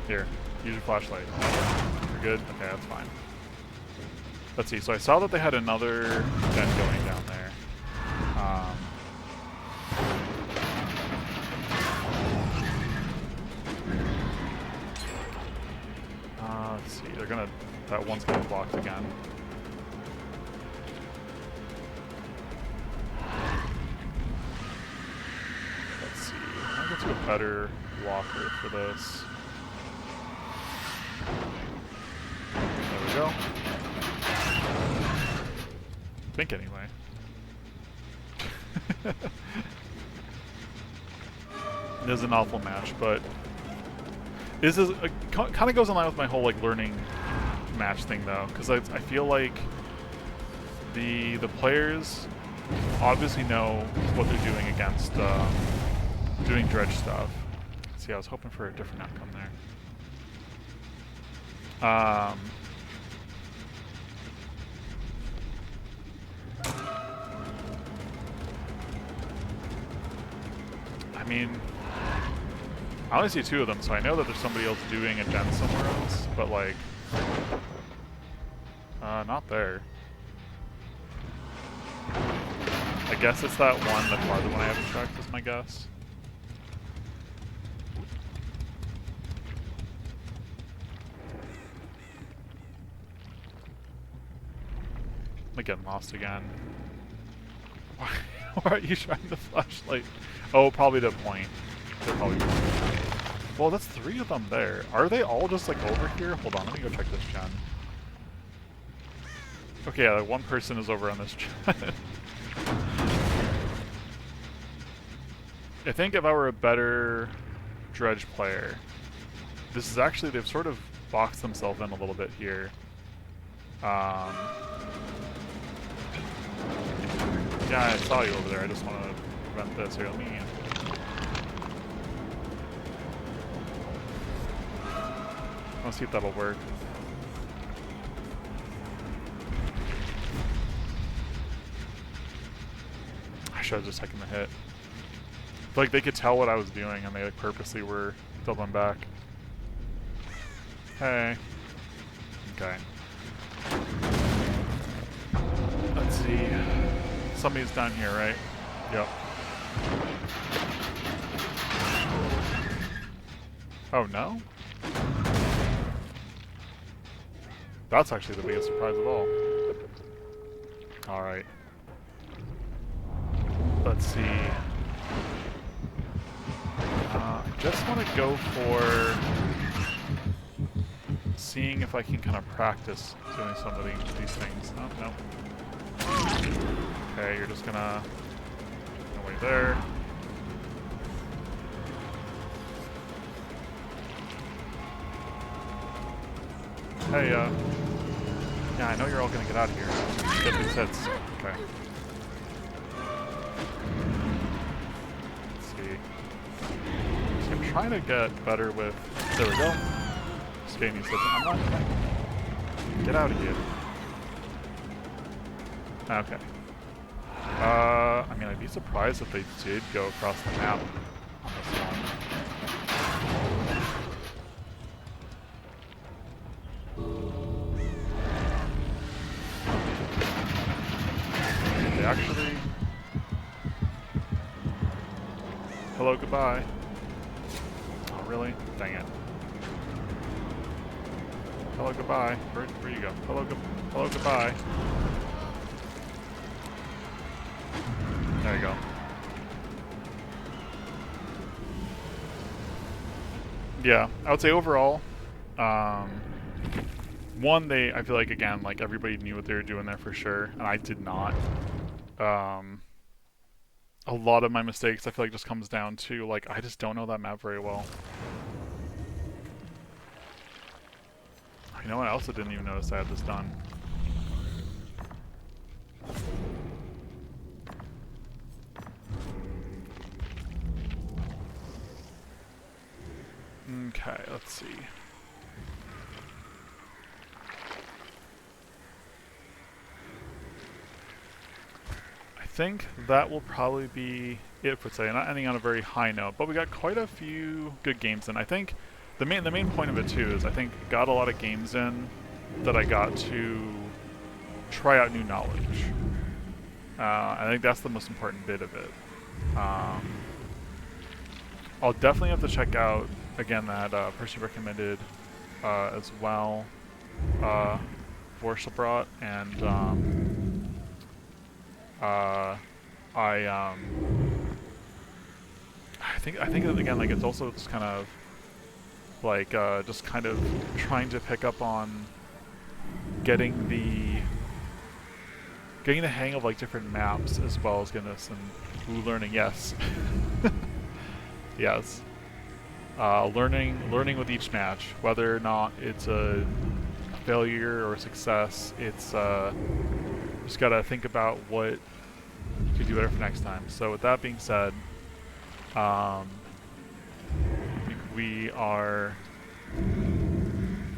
Here, use your flashlight. You're good? Okay, that's fine. Let's see, so I saw that they had another gen going down there. Let's see, that one's gonna be blocked again. To a better blocker for this. There we go. I think anyway. It is an awful match, but this is kind of goes in line with my whole like learning match thing though, because I feel like the players obviously know what they're doing against. Doing dredge stuff. See, I was hoping for a different outcome there. I mean, I only see two of them, so I know that there's somebody else doing a gen somewhere else, but like, not there. I guess it's that one, the farther one I haven't tracked is my guess. I'm getting lost again. Why are you shining the flashlight? Oh, probably to point. They're probably pointing. Well, that's 3 of them there. Are they all just like over here? Hold on, let me go check this gen. Okay, yeah, one person is over on this gen. I think if I were a better Dredge player, this is actually, they've sort of boxed themselves in a little bit here. Yeah, I saw you over there. I just want to prevent this. Here, let me... Let's see if that'll work. I should have just taken the hit. I feel like they could tell what I was doing and they like purposely were doubling back. Hey. Okay. Let's see. Somebody's down here, right? Yep. Oh no? That's actually the biggest surprise of all. Alright. Let's see. Just want to go for seeing if I can kind of practice doing some of these things. Oh, no. Okay, you're just gonna go away there. Hey, yeah, I know you're all gonna get out of here. Get these hits. Okay. Let's see. So I'm trying to get better with... There we go. Just getting these hits. I'm not gonna... Get out of here. Okay. I mean, I'd be surprised if they did go across the map on this one. They actually... Hello, goodbye. Oh, really? Dang it. Hello, goodbye. Where you go? Hello, goodbye. There you go. Yeah, I would say overall, one, I feel like, again, like, everybody knew what they were doing there for sure, and I did not. A lot of my mistakes, I feel like, just comes down to, like, I just don't know that map very well. You know what? I also didn't even notice I had this done. Okay, let's see. I think that will probably be it for today. Not ending on a very high note, but we got quite a few good games in. I think the main point of it too is I think got a lot of games in that I got to try out new knowledge. I think that's the most important bit of it. I'll definitely have to check out again that person recommended as well, Vorsabrot, and I think again, like, it's also just kind of like just kind of trying to pick up on getting the hang of like different maps as well as getting this and learning. Yes. Yes. Learning with each match, whether or not it's a failure or a success. It's just gotta think about what you could do better for next time. So with that being said, I think we are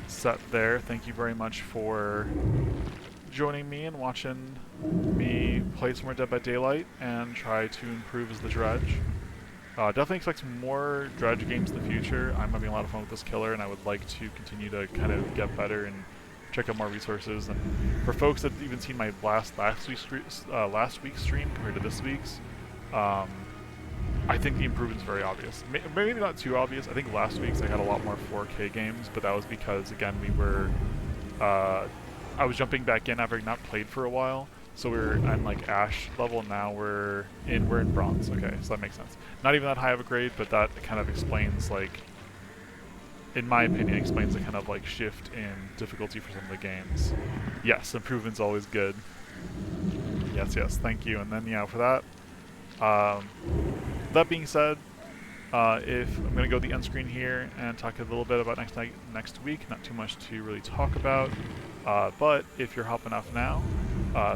set there. Thank you very much for joining me and watching me play some more Dead by Daylight and try to improve as the Dredge. Definitely expect more Dredge games in the future. I'm having a lot of fun with this killer, and I would like to continue to kind of get better and check out more resources. And for folks that have even seen my last week's stream compared to this week's, I think the improvement's very obvious. Maybe not too obvious. I think last week's I had a lot more 4K games, but that was because, again, we were... I was jumping back in after not played for a while, So I'm like Ash level now. We're in Bronze. Okay, so that makes sense. Not even that high of a grade, but that kind of explains, like, in my opinion, explains the kind of like shift in difficulty for some of the games. Yes, improvement's always good. Yes, yes, thank you. And then yeah, for that being said, if I'm gonna go to the end screen here and talk a little bit about next week. Not too much to really talk about, but if you're hopping off now,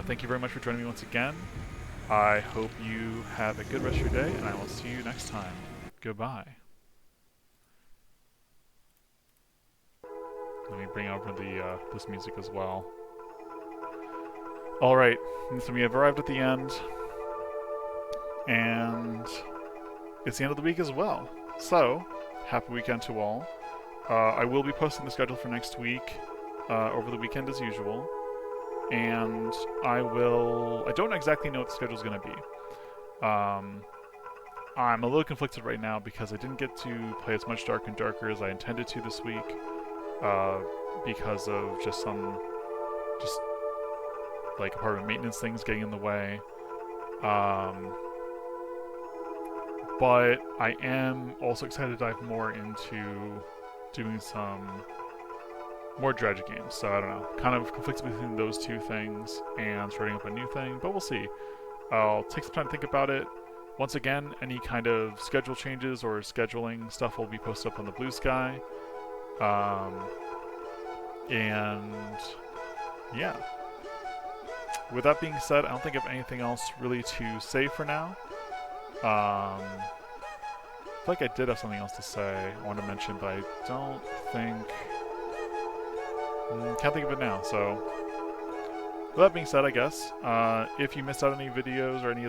thank you very much for joining me once again. I hope you have a good rest of your day, and I will see you next time. Goodbye. Let me bring over this music as well. All right, so we have arrived at the end, and it's the end of the week as well. So, happy weekend to all. I will be posting the schedule for next week over the weekend as usual, and I don't exactly know what the schedule is going to be. I'm a little conflicted right now because I didn't get to play as much Dark and Darker as I intended to this week, because of just like apartment maintenance things getting in the way. But I am also excited to dive more into doing some more Dredge games. So I don't know, kind of conflicted between those two things and starting up a new thing, but we'll see. I'll take some time to think about it. Once again, any kind of schedule changes or scheduling stuff will be posted up on the Blue Sky. And yeah. With that being said, I don't think I have anything else really to say for now. I feel like I did have something else to say I wanted to mention, but I don't think... can't think of it now, so... With that being said, I guess, if you missed out on any videos or any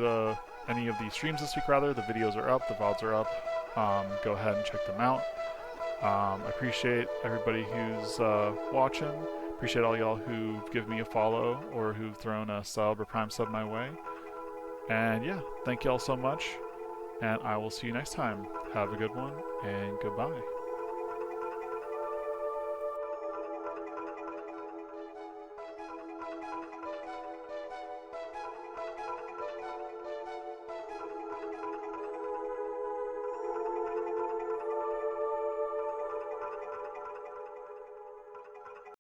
of the streams this week, rather, the videos are up, the VODs are up. Go ahead and check them out. I appreciate everybody who's watching. Appreciate all y'all who've given me a follow or who've thrown a sub or prime sub my way. And yeah, thank y'all so much, and I will see you next time. Have a good one, and goodbye.